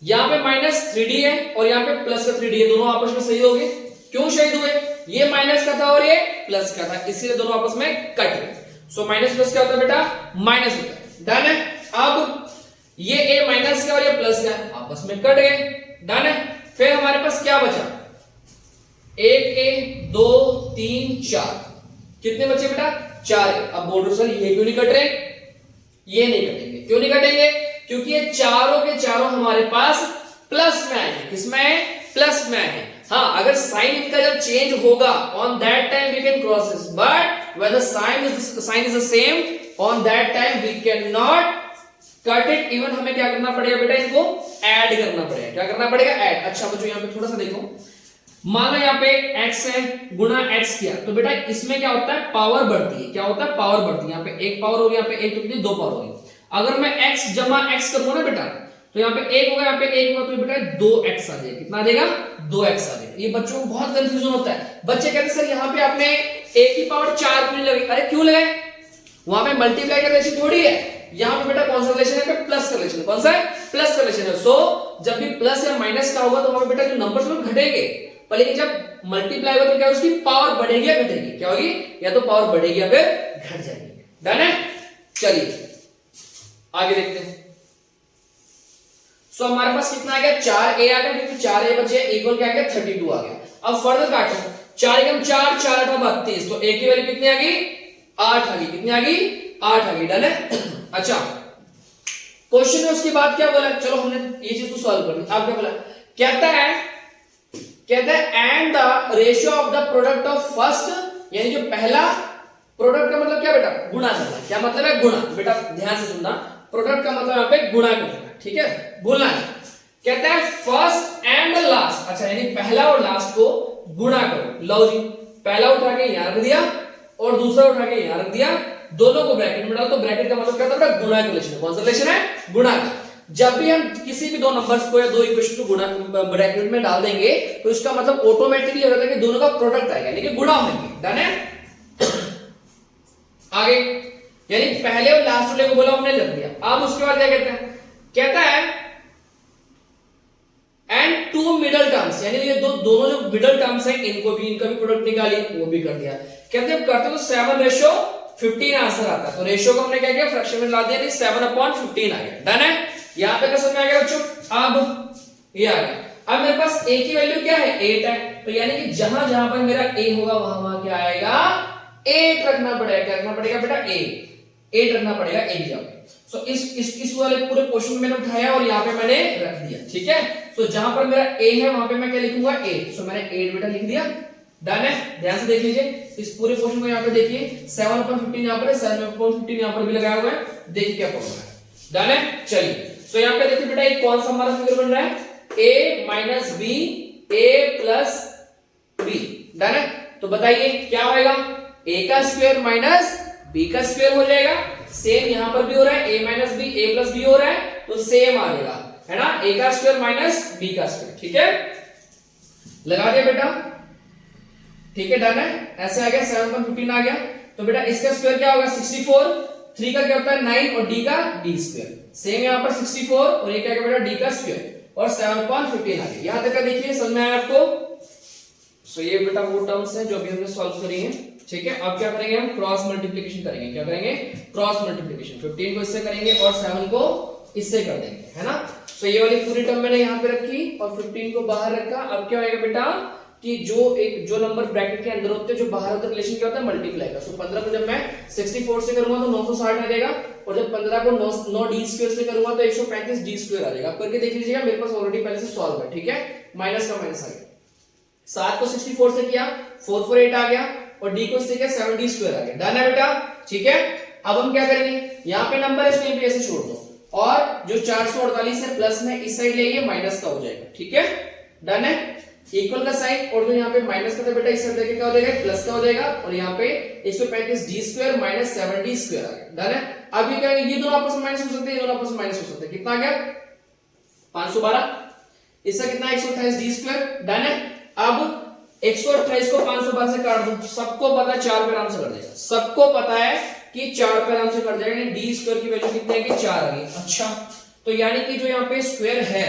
यहां पे -3d है और यहां पे +3d है, दोनों आपस में शहीद हो गए। क्यों शहीद हुए, ये माइनस का था और ये प्लस का था, इसीलिए दोनों आपस में कट गए। सो माइनस प्लस क्या होता है बेटा, माइनस होता है। डन है, अब ये a माइनस का और ये प्लस का आपस में कट गए। डन है, फिर हमारे पास क्या बचा, 1a 2 3 4, कितने बचे बेटा 4। अब बोल रहे सर ये क्यों नहीं कट रहे, ये नहीं कटेंगे, क्यों नहीं कटेंगे, क्योंकि ये चारों के चारों हमारे पास प्लस में आए हैं, किसमें आए, प्लस में आए हैं। हाँ अगर साइन इनका जब चेंज होगा on that time we can cross this, but when the sign is the same on that time we can not cut it. Even हमें क्या करना पड़ेगा बेटा, इनको ऐड करना पड़ेगा। क्या करना पड़ेगा, ऐड। अच्छा बच्चों यहाँ पे थोड़ा सा देखो, मान लो यहाँ पे x है गुना x किया तो बेटा इसमें क्या होता है, पावर बढ़ती है। क्या होता है, पावर बढ़ती है। यहाँ पे 1 पावर होगी, यहाँ पे 1 तो कितनी 2 पावर होगी। अगर मैं x जमा x करूंगा ना बेटा तो यहाँ पे 1 होगा, यहाँ पे 1 होगा, तो बेटा 2x आ जाएगा। कितना आ जाएगा, 2x आ जाएगा। ये बच्चों को बहुत कंफ्यूजन होता है। बच्चे कहते हैं सर यहाँ पे आपने a की पावर 4 क्यों लगाई, अरे क्यों लगाए, वहां पे मल्टीप्लाई का रिलेशन थोड़ी है, यहाँ पे बेटा कौन सा रिलेशन है, प्लस का रिलेशन। कौन सा है, प्लस का रिलेशन है। सो जब भी प्लस या माइनस का होगा तो वहां पे बेटा जो नंबर्स में घटेंगे, पर लेकिन जब मल्टीप्लाई होगा तो क्या उसकी पावर बढ़ेगी या घटेगी, क्या होगी, या तो पावर बढ़ेगी या फिर घट जाएगी। डन है, चलिए आगे देखते हैं। सो हमारे पास कितना आ गया, 4a आ गया, क्योंकि 4a बचे इक्वल क्या आ गया 32 आ गया। अब फर्दर काटो, 4 एकम 4 4 8 32, तो a की वैल्यू कितनी आ गई 8 आ गई। कितनी आ गई 8 आ गई। डन है। अच्छा, क्वेश्चन में उसके बाद क्या बोला, चलो हमने ये चीज तो सॉल्व कर ली। अब क्या बोला, कहता है and the ratio of the product of first, यानी जो पहला प्रोडक्ट का मतलब क्या बेटा, गुणा करना। क्या मतलब है, गुणा। बेटा ध्यान से सुनना, प्रोडक्ट का मतलब यहाँ पे गुणा करना, ठीक है, बोलना है। कहता है फर्स्ट एंड लास्ट, अच्छा यानी पहला और लास्ट को गुणा करो। लो जी, पहला उठा के यहां रख दिया और दूसरा उठा के यहां रख दिया, दोनों को ब्रैकेट में डालो। तो ब्रैकेट का मतलब क्या होता है, गुणा का रिलेशन। कौन सा रिलेशन है, गुणा का। जब भी हम किसी भी दो नंबर्स को या दो इक्वेशन को गुणा ब्रैकेट में डाल देंगे तो इसका मतलब ऑटोमेटिकली हो जाता है कि दोनों का प्रोडक्ट आएगा, यानी कि गुणा होंगे। डन है। आगे, यानी पहले और लास्ट वाले को बोला हमने, लिख दिया। अब उसके बाद क्या कहते हैं, कहता है एंड टू मिडल टर्म्स, यानी ये दोनों जो मिडल टर्म्स हैं इनका भी प्रोडक्ट निकाली, वो भी कर दिया। कहते हैं करते तो 7:15 आंसर आता है। तो रेशियो को हमने क्या किया, फ्रैक्शन में ला दिया, 7/15 आ गया। डन है। यहां पे कैसे में आ गया बच्चों, अब ये आ गया। अब मेरे पास a की वैल्यू क्या है, 8 है। तो यानी कि जहां जहां पर मेरा a होगा वहां क्या आएगा, 8 रखना पड़ेगा। क्या रखना पड़ेगा बेटा, 8 रखना पड़ेगा एक जगह। सो इस वाले पूरे क्वेश्चन में मैंने उठाया और यहाँ पे मैंने रख दिया, ठीक है। सो जहां पर मेरा a है वहां पे मैं क्या लिखूंगा, 8। सो मैंने 8 बेटा लिख दिया। डन है। ध्यान से देख लीजिए इस पूरे क्वेश्चन को, यहाँ पे देखिए 7/15 यहाँ पर है, 7/15 यहाँ पर भी लगाया हुआ है। देखिए क्या फॉर्मूला है। डन है। चलिए, सो यहाँ पे देखिए बेटा एक कौन सा हमारा फिगर बन रहा है, a minus b a plus b। Done है। तो बताइए क्या होगा, a का स्क्वायर माइनस b का स्क्वायर हो जाएगा। सेम यहां पर भी हो रहा है, a minus b a plus b हो रहा है, तो सेम आ जाएगा, है ना, a का स्क्वायर माइनस b का स्क्वायर। ठीक है, लगा दिया बेटा, ठीक है। डन है। ऐसे आ गया, 7/15 आ गया। तो बेटा इसका स्क्वायर क्या होगा, 64। 3 का क्या होता है 9 और d का d स्क्वायर। सेम यहां पर 64 और ये क्या है बेटा d का स्क्वायर और 7/15 आ गया। यहां तक का देखिए, समझ में आया आपको। सो ये बेटा वो टर्म्स हैं जो अभी हमने सॉल्व करी हैं, ठीक है। अब क्या करेंगे, हम क्रॉस मल्टीप्लिकेशन करेंगे। क्या करेंगे, क्रॉस मल्टीप्लिकेशन। 15 को इससे करेंगे और 7 को इससे कर देंगे, है ना। तो ये वाली पूरी टर्म मैंने यहाँ पे रखी और 15 को बाहर रखा। अब क्या होगा बेटा कि जो नंबर ब्रैकेट के अंदर होते हैं, जो बाहर होते हैं, रिलेशन क्या होता है, मल्टीप्लाई का। सो 15 को जब मैं 64 से करूंगा तो 960 आ जाएगा और जब 15 को 9 d स्क्वायर से करूंगा तो 135 d स्क्वायर आ जाएगा। आप करके देख लीजिएगा, मेरे पास ऑलरेडी पहले से सॉल्व है, ठीक है। माइनस का माइनस आ गया, 7 को 64 से किया 448 आ गया और d को इससे किया 7d स्क्वायर आ गया। डन है बेटा, ठीक है। अब हम क्या करेंगे, यहाँ पे नंबर है इसको यहीं पे ऐसे छोड़ दो और जो 448 है प्लस में इस साइड ले आइए, माइनस का हो जाएगा, ठीक है। डन है। इक्वल का साइन और जो यहाँ पे माइनस का था बेटा इस साइड लेके क्या हो जाएगा, प्लस का हो जाएगा और यहाँ पे 135 d square minus 7d square आ गया। डन है। अब ये क्या है, ये दोनों आपस में माइनस हो सकते हैं, ये दोनों आपस में माइनस हो सकते हैं। कितना आ गया 512, इससे कितना 128 d स्क्वायर। डन है। अब 128 को 512 से काट दो, सबको पता है 4 पे आराम से कर देगा, सबको पता है कि 4 पे आराम से कर जाएगा, यानी d स्क्वायर की वैल्यू कितनी है कि 4 आ गई। अच्छा, तो यानी कि जो यहाँ पे स्क्वायर है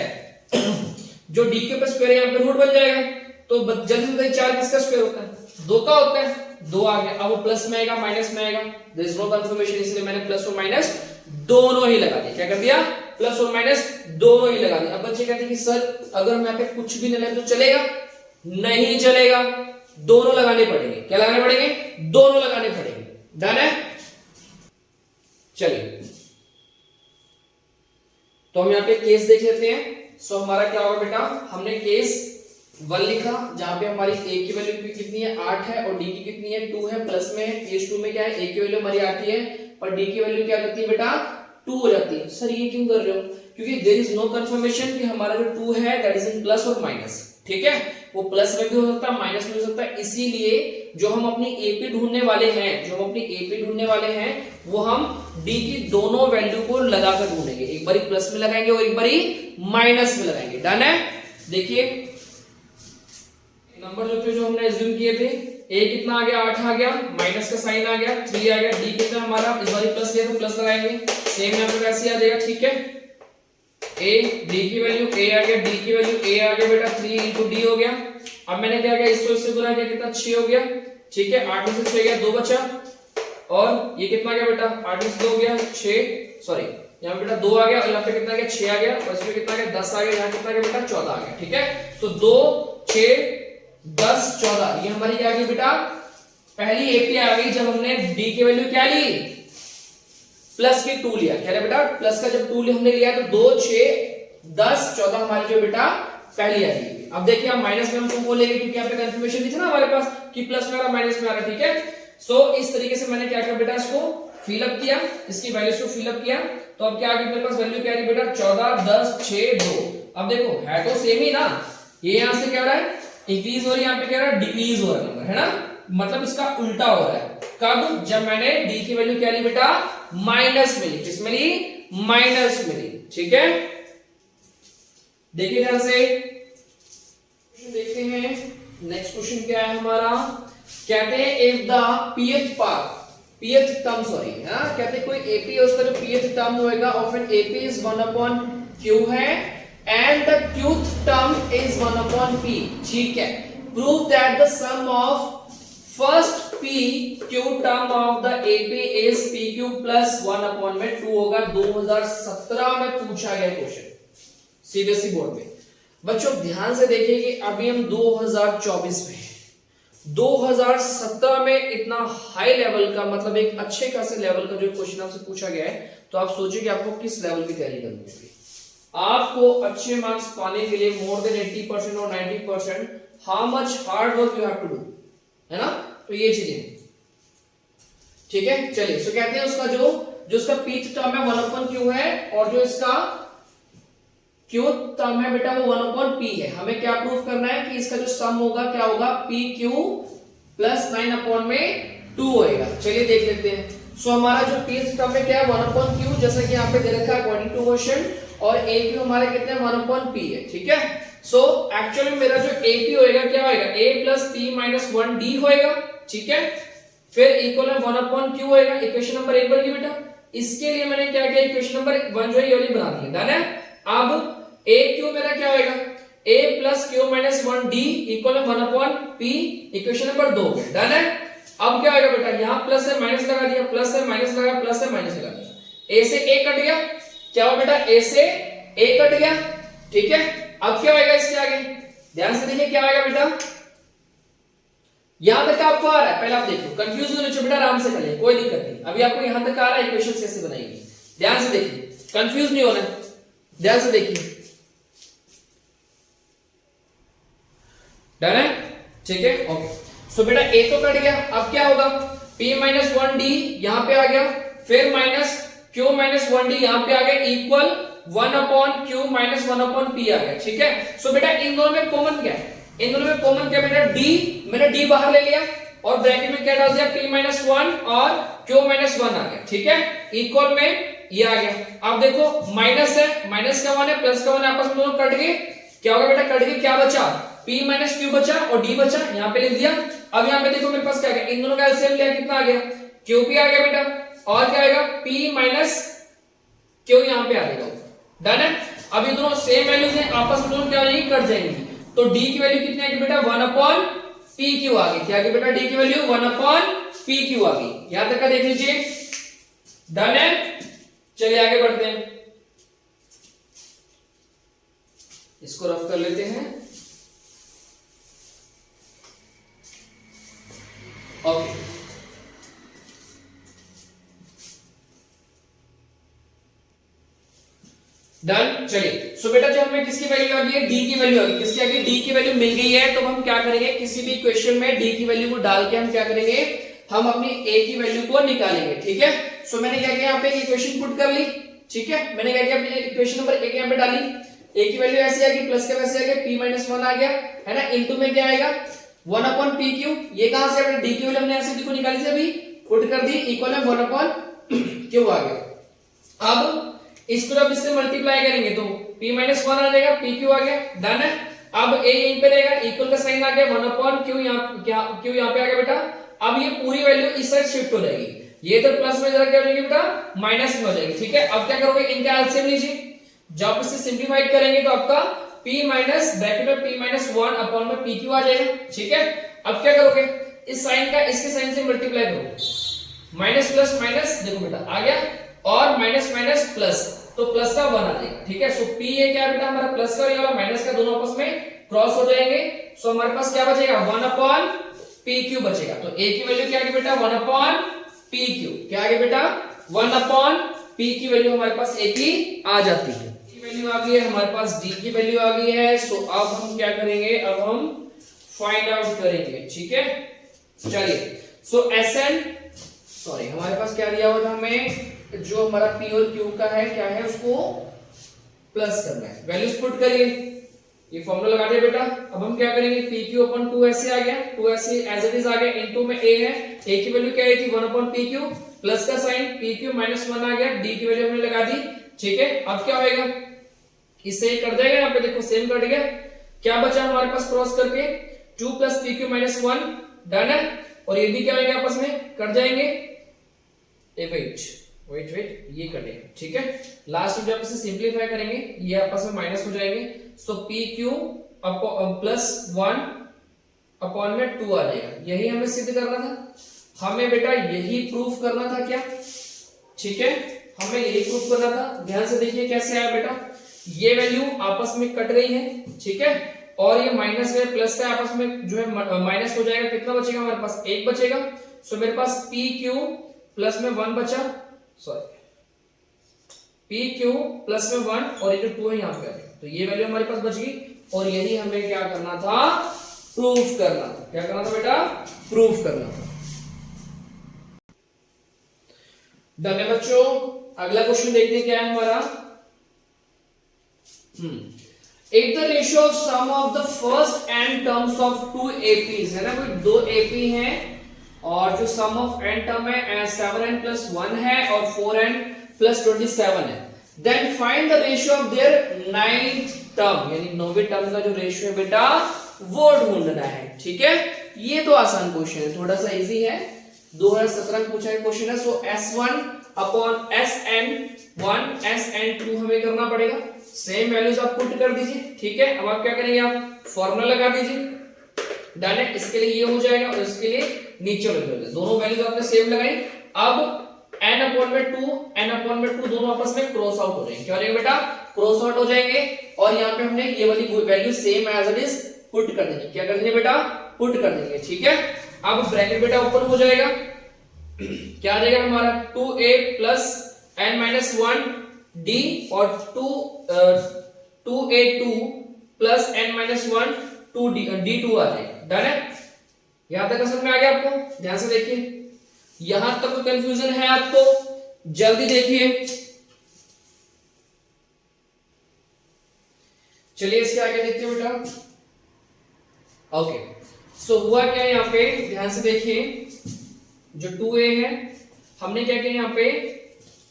जो d के ऊपर स्क्वायर है यहाँ पे रूट बन जाएगा। तो जल्दी से बताइए 4 किसका स्क्वायर होता है, 2 का होता है, 2 आ गया। अब वो प्लस में आएगा माइनस में आएगा, देयर इज नो कंफर्मेशन, इसलिए मैंने प्लस और माइनस दोनों ही लगा दिया। क्या कर दिया, प्लस और माइनस दोनों ही लगा दिया। अब बच्चे कहते हैं कि सर अगर हम यहाँ पे कुछ भी नहीं लगे तो चलेगा, नहीं चलेगा, दोनों लगाने पड़ेंगे। क्या लगाने पड़ेंगे, दोनों लगाने पड़ेंगे। डन है। चलिए तो हम यहाँ पे केस देख लेते हैं। सो हमारा क्या होगा बेटा, हमने केस 1 लिखा जहां पे हमारी a की वैल्यू कितनी है 8 है और d की कितनी है 2 है, प्लस में है। केस 2 में क्या है, a की वैल्यू हमारी 8 ही है और d की वैल्यू क्या रहती है बेटा 2 हो जाती है। सर ये क्यों कर रहे हो, क्योंकि देयर इज नो कंफर्मेशन कि हमारा जो 2 है दैट इज इन प्लस और माइनस, ठीक है। वो प्लस में भी हो सकता है, माइनस में भी हो सकता है। इसीलिए जो हम अपनी एपी ढूंढने वाले हैं वो हम डी की दोनों वैल्यू को लगाकर ढूंढेंगे, एक बारी प्लस में लगाएंगे और एक बारी माइनस में लगाएंगे। डन है। देखिए नंबर जो हमने एज्यूम किए थे, a कितना आ गया 8 आ गया, माइनस का साइन आ गया 3 आ गया, d कितना हमारा इस बारी प्लस लिया तो प्लस लगाएंगे, सेम यहां पे वैसे आ जाएगा, ठीक है। a d की वैल्यू a आ गया, d की वैल्यू a आ गया बेटा 3 into d हो गया। अब मैंने क्या किया, इससे गुणा किया, कितना 6 हो गया, ठीक है। 8 में से 6 गया 2 बचा और ये कितना गया बेटा 8 में से 2 हो गया 6, सॉरी यहाँ बेटा 2 आ गया और यहाँ पे कितना गया 6 आ गया और इसमें कितना गया 10 आ गया, यहाँ कितना गया बेटा 14 आ गया, ठीक है। तो 2 6 10 14 ये हमारी क्या आ गई बेटा पहली एपी आ गई जब हमने d की वैल्यू क्या ली प्लस की 2 लिया, क्या है बेटा प्लस का जब 2 हमने लिया तो 2 6 10 14 हमारी जो बेटा पहली आ गई। अब देखिए आप माइनस में हम क्यों बोलेंगे, क्योंकि यहाँ पे कंफर्मेशन नहीं था ना हमारे पास कि प्लस में आ रहा माइनस में आ रहा, ठीक है। सो इस तरीके से मैंने क्या किया बेटा, इसको फिलअप किया, इसकी वैल्यूज को फिलअप किया, तो अब क्या आ गई मेरे पास वैल्यू, क्या आ गई बेटा 14 10 6 2। अब देखो है तो सेम ही ना, ये यहां से क्या हो रहा है इंक्रीज हो रही है, यहाँ पे क्या हो रहा है डिक्रीज हो रहा है नंबर, है ना, मतलब इसका उल्टा हो रहा है। कब, जब मैंने डी की वैल्यू क्या ली बेटा माइनस में ली, किसमें ली माइनस में ली, ठीक है। देखिए ध्यान से देखते हैं नेक्स्ट क्वेश्चन क्या है हमारा, कहते हैं if the pth term sorry कहते हैं कोई एपी है उसका जो pth टर्म होएगा of an AP is 1/q है and the qth term is 1/p, ठीक है। Prove that the sum of first pq term of the AP is pq plus 1/2 होगा। 2017 में पूछा गया क्वेश्चन सीबीएसई बोर्ड में। बच्चों ध्यान से देखिए कि अभी हम 2024 में 2017 में इतना हाई लेवल का, मतलब एक अच्छे खासे लेवल का जो क्वेश्चन आपसे पूछा गया है, तो आप सोचिए कि आपको किस लेवल की तैयारी करनी होगी। आपको अच्छे मार्क्स पाने के लिए मोर देन 80% और 90% how much hard work you have to do, है ना, तो ये चीजें, ठीक है। चलिए सो कहते हैं उसका जो उसका पीथ टर्म है 1/q है और जो इसका क्यू टर्म है बेटा वो 1/p है। हमें क्या प्रूफ करना है कि इसका जो सम होगा क्या होगा pq प्लस 9/2 होएगा। चलिए देख लेते हैं। सो हमारा जो pth टर्म है क्या है 1/q, जैसा कि यहाँ पे दे रखा है अकॉर्डिंग टू क्वेश्चन, और aq हमारे कितने 1/p है, ठीक है। सो एक्चुअली मेरा जो ap होएगा क्या होएगा a plus p minus 1d होएगा, ठीक है। फिर इक्वल 1/q होएगा, इक्वेशन नंबर 1 बन गई बेटा। इसके लिए मैंने क्या किया, इक्वेशन नंबर 1 जो है ये वाली बना दी, डन है। अब a क्यू मेरा क्या होएगा a plus Q minus 1d equal 1/p, equation number 2 done है। अब क्या होएगा बेटा, यहां प्लस है माइनस लगा दिया, प्लस है माइनस लगा, प्लस है माइनस लगा दिया, a से a कट गया, क्या हुआ बेटा a से a कट गया, ठीक है। अब क्या होएगा इसके आगे, ध्यान से देखिए क्या होएगा बेटा, यहां तक आपको आ रहा है, पहले आप देखो कंफ्यूज होने से बेटा आराम से करिए, कोई दिक्कत नहीं। अभी आपको यहां तक आ रहा है, इक्वेशन कैसे बनाएंगे, ध्यान से देखिए, कंफ्यूज नहीं होना, ध्यान से देखिए, डन है, ठीक है, ओके। सो बेटा a तो कट गया, अब क्या होगा p माइनस 1d यहां पे आ गया, फिर माइनस q माइनस 1d यहां पे आ गया, इक्वल 1/q माइनस 1/p आ गया, ठीक है। सो बेटा इन दोनों में कॉमन क्या है, इन दोनों में कॉमन क्या बेटा d, मैंने d बाहर ले लिया और ब्रैकेट में क्या डाल दिया p माइनस 1 और q माइनस 1 आ गया, ठीक है। इक्वल में ये आ गया। अब देखो माइनस है, माइनस का 1 है, प्लस का 1 है, आपस में दोनों कट गए, क्या होगा बेटा कट गए, क्या बचा p माइनस q बचा और d बचा, यहां पे लिख दिया। अब यहां पे देखो मेरे पास क्या आ गया, इन दोनों का एलसीएम लिया, कितना आ गया qp आ गया बेटा, और क्या आएगा p माइनस q यहां पे आ जाएगा, डन है। अब ये दोनों सेम वैल्यूज हैं, आपस में दोनों क्या हो जाएंगी कट जाएंगी, तो d की वैल्यू कितनी आ गई बेटा 1/pq आ गई, क्या आ गई बेटा d की वैल्यू 1/pq आ गई। यहां तक का देख लीजिए, डन है। चलिए आगे बढ़ते हैं, इसको रफ कर लेते हैं, ओके। डन। चलिए सो बेटा जो हमें किसकी वैल्यू आ गई है, डी की वैल्यू आ गई, किसकी आ गई डी की वैल्यू मिल गई है। तो हम क्या करेंगे, किसी भी इक्वेशन में डी की वैल्यू को डाल के हम क्या करेंगे, हम अपनी ए की वैल्यू को निकालेंगे, ठीक है। सो मैंने क्या किया, यहाँ पे इक्वेशन पुट कर ली, ठीक है। मैंने क्या किया, अपनी इक्वेशन नंबर 1 यहाँ पे डाली, ए की वैल्यू ऐसे आ गई, प्लस के वैसे आ गया, p माइनस 1 आ गया, है ना, इनटू में क्या आएगा 1/pq, ये कहां से अपने डी की वैल्यू हमने ऐसे को निकाली थी, अभी पुट कर दी, इक्वल है 1/q आ गया। अब इसको जब इससे मल्टीप्लाई करेंगे तो p माइनस 1 आ जाएगा, pq आ गया, डन है। अब a यहीं पे रहेगा, इक्वल का साइन आ गया, 1/q यहाँ क्या q यहाँ पे आ गया बेटा। अब ये पूरी वैल्यू इस साइड शिफ्ट हो जाएगी, ये तो प्लस में जरा क्या हो जाएगी बेटा माइनस में हो जाएगी, ठीक है। अब क्या करोगे, इनका एलसीएम लीजिए, जब इसे सिंप्लीफाई करेंगे तो आपका p माइनस ब्रैकेट में p माइनस 1 अपॉन में pq आ जाएगा, ठीक है। अब क्या करोगे, इस साइन का इसके साइन से मल्टीप्लाई करोगे, माइनस प्लस माइनस देखो बेटा आ गया, और माइनस माइनस प्लस, तो प्लस का 1 आ जाएगा, ठीक है। सो p ये क्या बेटा हमारा प्लस का और ये वाला माइनस का दोनों आपस में क्रॉस हो जाएंगे, सो हमारे पास क्या बचेगा 1/pq बचेगा। तो a की वैल्यू क्या आ गई बेटा 1/pq, क्या आ गई बेटा 1 अपॉन p की वैल्यू हमारे पास एक ही आ जाती है, की वैल्यू आ गई है हमारे पास, d की वैल्यू आ गई है। सो अब हम क्या करेंगे, अब हम फाइंड आउट करेंगे, ठीक है। चलिए, सो Sn सॉरी हमारे पास क्या दिया हुआ था, हमें जो हमारा p और q का है क्या है, उसको प्लस करना है, वैल्यूज पुट करिए, ये फॉर्मूला लगा दिया बेटा। अब हम क्या करेंगे, पी क्यू अपन 2 ऐसे आ गया, 2 ऐसे एज इट इज आ गया, इनटू में a है, a की वैल्यू क्या आई थी 1 अपॉन पी क्यू, प्लस का साइन पी क्यू माइनस 1 आ गया, d की वैल्यू हमने लगा दी, ठीक है। अब क्या होएगा, इससे ये कर देगा, यहाँ पे देखो सेम कट गया, क्या बचा हमारे पास क्रॉस करके 2 plus P Q minus 1, done है। और ये भी क्या होगा आपस में कट जाएंगे, वेट ये कटे, ठीक है। लास्ट में जब इसे सिंपलीफाई करेंगे ये आपस में माइनस हो जाएंगे, सो पी क्यू प्लस 1 अपॉन में 2 आ जाएगा। यही हमें सिद्ध करना था, हमें बेटा यही प्रूफ करना था क्या, ठीक है, हमें यही प्रूफ करना था। ध्यान से देखिए कैसे आया बेटा, ये वैल्यू आपस में कट गई है, ठीक है, और ये माइनस है प्लस का आपस में जो है माइनस हो जाएगा, कितना बचेगा हमारे पास 1 बचेगा। सो मेरे पास पी क्यू प्लस में 1 बचा, सॉरी पी क्यू प्लस में 1 और ये जो 2 है यहाँ पे, तो ये वैल्यू हमारे पास बच गई। और यही हमें क्या करना था, प्रूफ करना था। क्या करना था बेटा, प्रूफ करना था। डन है बच्चों। अगला क्वेश्चन देखते हैं क्या है हमारा। If the ratio of sum of the first n terms of two APs है ना, कोई दो AP हैं और जो sum of n term है 7n plus 1 है और 4n plus 27 है, then find the ratio of their ninth term, यानी 9वें टर्म का जो रेशियो है बेटा वो ढूंढना है, ठीक है। ये तो आसान क्वेश्चन है, थोड़ा सा इजी है, 2017 में पूछा है क्वेश्चन है। सो S1 अपॉन Sn1 Sn2 हमें करना पड़ेगा, सेम वैल्यूज आप पुट कर दीजिए, ठीक है। अब आप क्या करेंगे, आप फॉर्मूला लगा दीजिए, डन है। इसके लिए ये हो जाएगा और इसके लिए नीचे लिख दो, दोनों वैल्यूज आपने सेम लगाई। अब n अपॉन में 2 दोनों आपस में क्रॉस आउट हो जाएंगे, क्या हो जाएगा बेटा, क्रॉस आउट हो जाएंगे। और यहाँ पे हमने ये वाली value same as it is put कर देंगे, क्या कर देंगे बेटा, पुट कर देंगे, ठीक है। अब ब्रैकेट बेटा ओपन हो जाएगा, क्या आ जाएगा हमारा 2a plus n minus 1 d और 2a2 plus n minus 1 d2 आ जाएगा, डन है। यहां तक समझ में आ गया आपको, ध्यान से देखिए, यहां तक कोई कंफ्यूजन है आपको, जल्दी देखिए। चलिए इसके आगे देखते हैं बेटा। ओके, सो हुआ क्या है यहाँ पे, ध्यान से देखिए, जो 2a है हमने क्या किया यहाँ पे,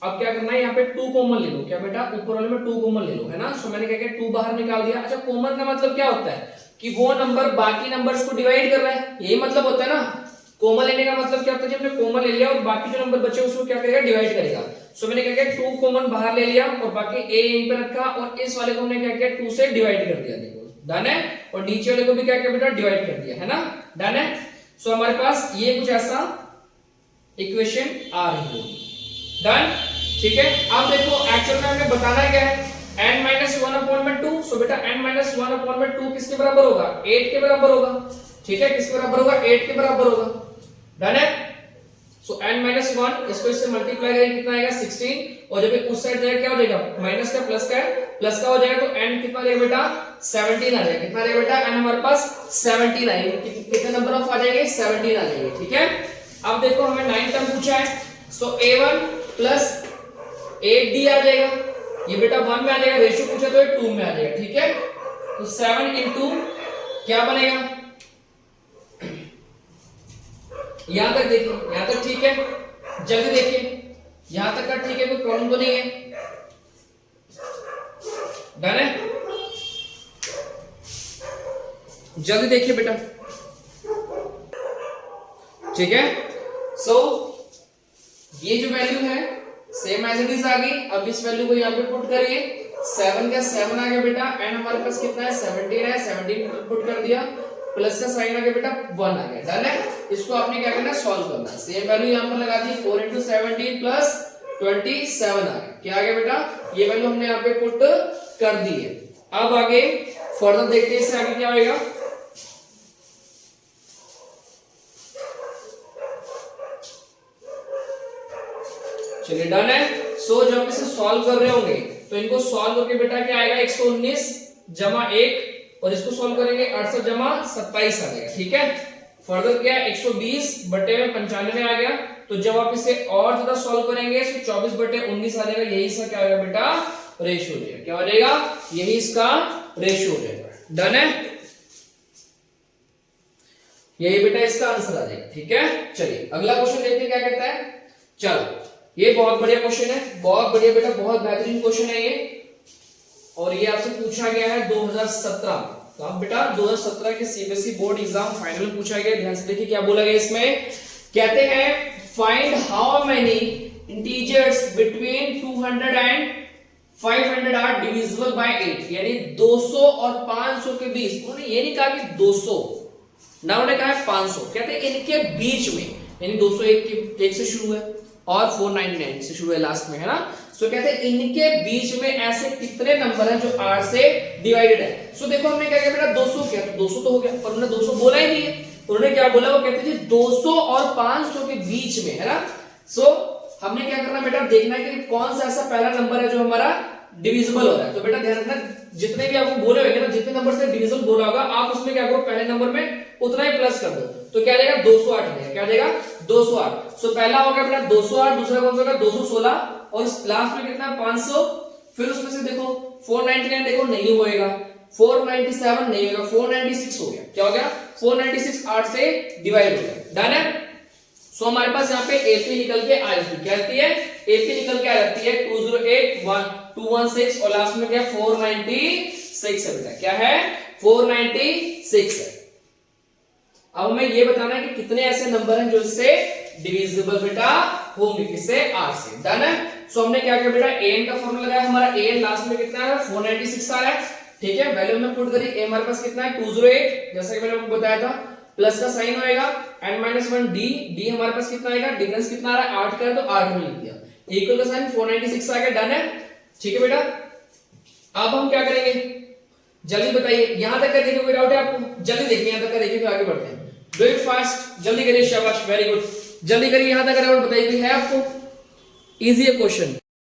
अब क्या करना है, यहाँ पे 2 कॉमन ले लो, क्या बेटा, ऊपर वाले में 2 कॉमन ले लो, है ना। सो मैंने क्या किया, 2 बाहर निकाल दिया। अच्छा, कॉमन का मतलब क्या होता है कि वो नंबर बाकी नंबर्स को डिवाइड कर रहा है, यही मतलब होता है ना। कॉमन लेने का मतलब क्या होता है, जब हमने कॉमन ले लिया और बाकी जो नंबर बचे उसको क्या करेगा, डिवाइड करेगा। सो मैंने क्या किया, 2 कॉमन बाहर ले लिया और बाकी a यहीं पे रखा और इस वाले को हमने क्या किया, 2 से डिवाइड कर दिया, देखो डन है। और नीचे वाले को भी क्या किया बेटा, डिवाइड कर दिया, है ना, डन है। सो हमारे पास ये कुछ ऐसा इक्वेशन आ रही है, डन, ठीक है। अब देखो एक्चुअल में हमें बताना क्या है, n माइनस 1 अपॉन में 2। सो बेटा n माइनस 1 अपॉन में 2 किसके बराबर होगा, 8 के बराबर होगा, ठीक है, किसके बराबर होगा, 8 के बराबर होगा, डन है। सो n माइनस 1 इसको इससे मल्टीप्लाई करेंगे, कितना आएगा 16, और जब उस साइड जाएगा क्या हो जाएगा, माइनस का प्लस का है, प्लस का हो जाएगा तो n कितना आ जाएगा बेटा, 17 आ जाएगा, कितना आ जाएगा बेटा, n हमारे पास 17 आएगा, कितने नंबर ऑफ आ जाएंगे, 17 आ जाएंगे, ठीक है। अब देखो हमें 9 टर्म पूछा है, सो a1 प्लस 8d आ जाएगा, ये बेटा 1 में आ जाएगा, रेशियो पूछा तो ये 2 में आ जाएगा, ठीक है। तो 7 इंटू क्या बनेगा, यहां तक देखिए, यहां तक ठीक है, जल्दी देखिए, यहां तक का ठीक है, कोई प्रॉब्लम तो नहीं है, डन है। जल्दी देखिए बेटा, ठीक है। सो ये जो वैल्यू है सेम एज इट इज आ गई। अब इस वैल्यू को यहाँ पे पुट करिए, 7 का 7 आ गया बेटा, एंड हमारे पास कितना है 17 है, 17 पुट कर दिया, प्लस का साइन आ गया बेटा 1 आ गया, डन है। इसको आपने क्या करना है, सॉल्व करना है, सेम वैल्यू यहाँ पर लगा दी, 4 into 17 प्लस 27 आ गया, क्या आ गया बेटा, ये वैल्यू हमने यहाँ पे पुट कर दी है। अब आगे फर्दर देखते हैं, इससे आगे क्या होगा। चलिए डन है। सो जब आप इसे सॉल्व कर रहे होंगे तो इनको सॉल्व करके बेटा क्या आएगा 119 जमा 1 और इसको सॉल्व करेंगे 68 जमा 27 आ जाएगा। ठीक है, फर्दर क्या 120 बटे में 95 आ गया। तो जब आप इसे और ज्यादा सॉल्व करेंगे तो 24 बटे 19 आ जाएगा। यही इसका क्या होगा बेटा रेशियो हो जाएगा। क्या हो जाएगा, यही इसका रेशियो हो जाएगा। डन है, यही बेटा इसका आंसर आ जाएगा। ठीक है, चलिए अगला क्वेश्चन देखते हैं क्या कहता है। चलो ये बहुत बढ़िया क्वेश्चन है, बहुत बढ़िया बेटा, बहुत बेहतरीन क्वेश्चन है ये, और ये आपसे पूछा गया है 2017। तो आप बेटा 2017 के सीबीएसई बोर्ड एग्जाम फाइनल में पूछा गया। ध्यान से देखिए क्या बोला गया इसमें। कहते हैं find how many integers between 200 and 500 are divisible by 8। यानी 200 और 500 के बीच, उन्होंने ये नहीं कहा कि 200 ना, उन्होंने कहा है 500। कहते हैं इनके बीच में, यानी 201 एक से शुरू है और 499 से शुरू है लास्ट में, है ना। सो कहते हैं इनके बीच में ऐसे कितने नंबर हैं जो 8 से डिवाइडेड है। सो देखो हमने क्या किया बेटा 200 किया, तो 200 तो हो गया, पर उन्होंने 200 बोला ही नहीं है। उन्होंने क्या बोला, वो कहते थे 200 और 500 के बीच में, है ना। सो हमने क्या करना बेटा, देखना है कि कौन सा ऐसा पहला नंबर है जो हमारा डिविजिबल हो रहा है। तो बेटा ध्यान रखना, जितने भी आपको बोले होंगे ना, जितने नंबर से डिविजिबल बोला होगा, आप उसमें क्या करो, पहले नंबर में उतना ही प्लस कर दो। तो क्या जाएगा 208 आएगा। क्या जाएगा 208। सो पहला होगा बेटा 208, दूसरा कौन सा होगा 216, और लास्ट में कितना 500। फिर उसमें से देखो 499 देखो नहीं होएगा, 497 नहीं होगा, 496 हो गया। क्या हो गया 496 8 से डिवाइड हो गया। डन है। सो हमारे पास यहाँ पे एपी निकल के आ जाती है। क्या आती है, एपी निकल के आ जाती है 208 216, और लास्ट में क्या 496 है बेटा। क्या है 496 है। अब हमें ये बताना है कि कितने ऐसे नंबर हैं जो इससे डिविजिबल बेटा होंगे, किससे 8 से। डन है। सो हमने क्या किया बेटा, an का फॉर्मूला लगाया, हमारा an लास्ट में कितना है 496 आ रहा है। ठीक है, वैल्यू में पुट करी, a हमारे पास कितना है 208, जैसा कि मैंने आपको बताया था, प्लस का साइन होएगा, n-1 d हमारे पास कितना आएगा, डिफरेंस कितना आ रहा है 8 का, तो 8 में लिख दिया, इक्वल का साइन 496 आ गया। डन है। ठीक है बेटा, अब हम क्या करेंगे जल्दी बताइए, यहां तक का देखिए, कोई डाउट है आपको, जल्दी देखिए यहां तक का देखिए, फिर आगे बढ़ते हैं। डू इट फास्ट, जल्दी करिए, शाबाश, वेरी गुड, जल्दी करिए, यहां तक का डाउट बताइए, है आपको इजी है क्वेश्चन।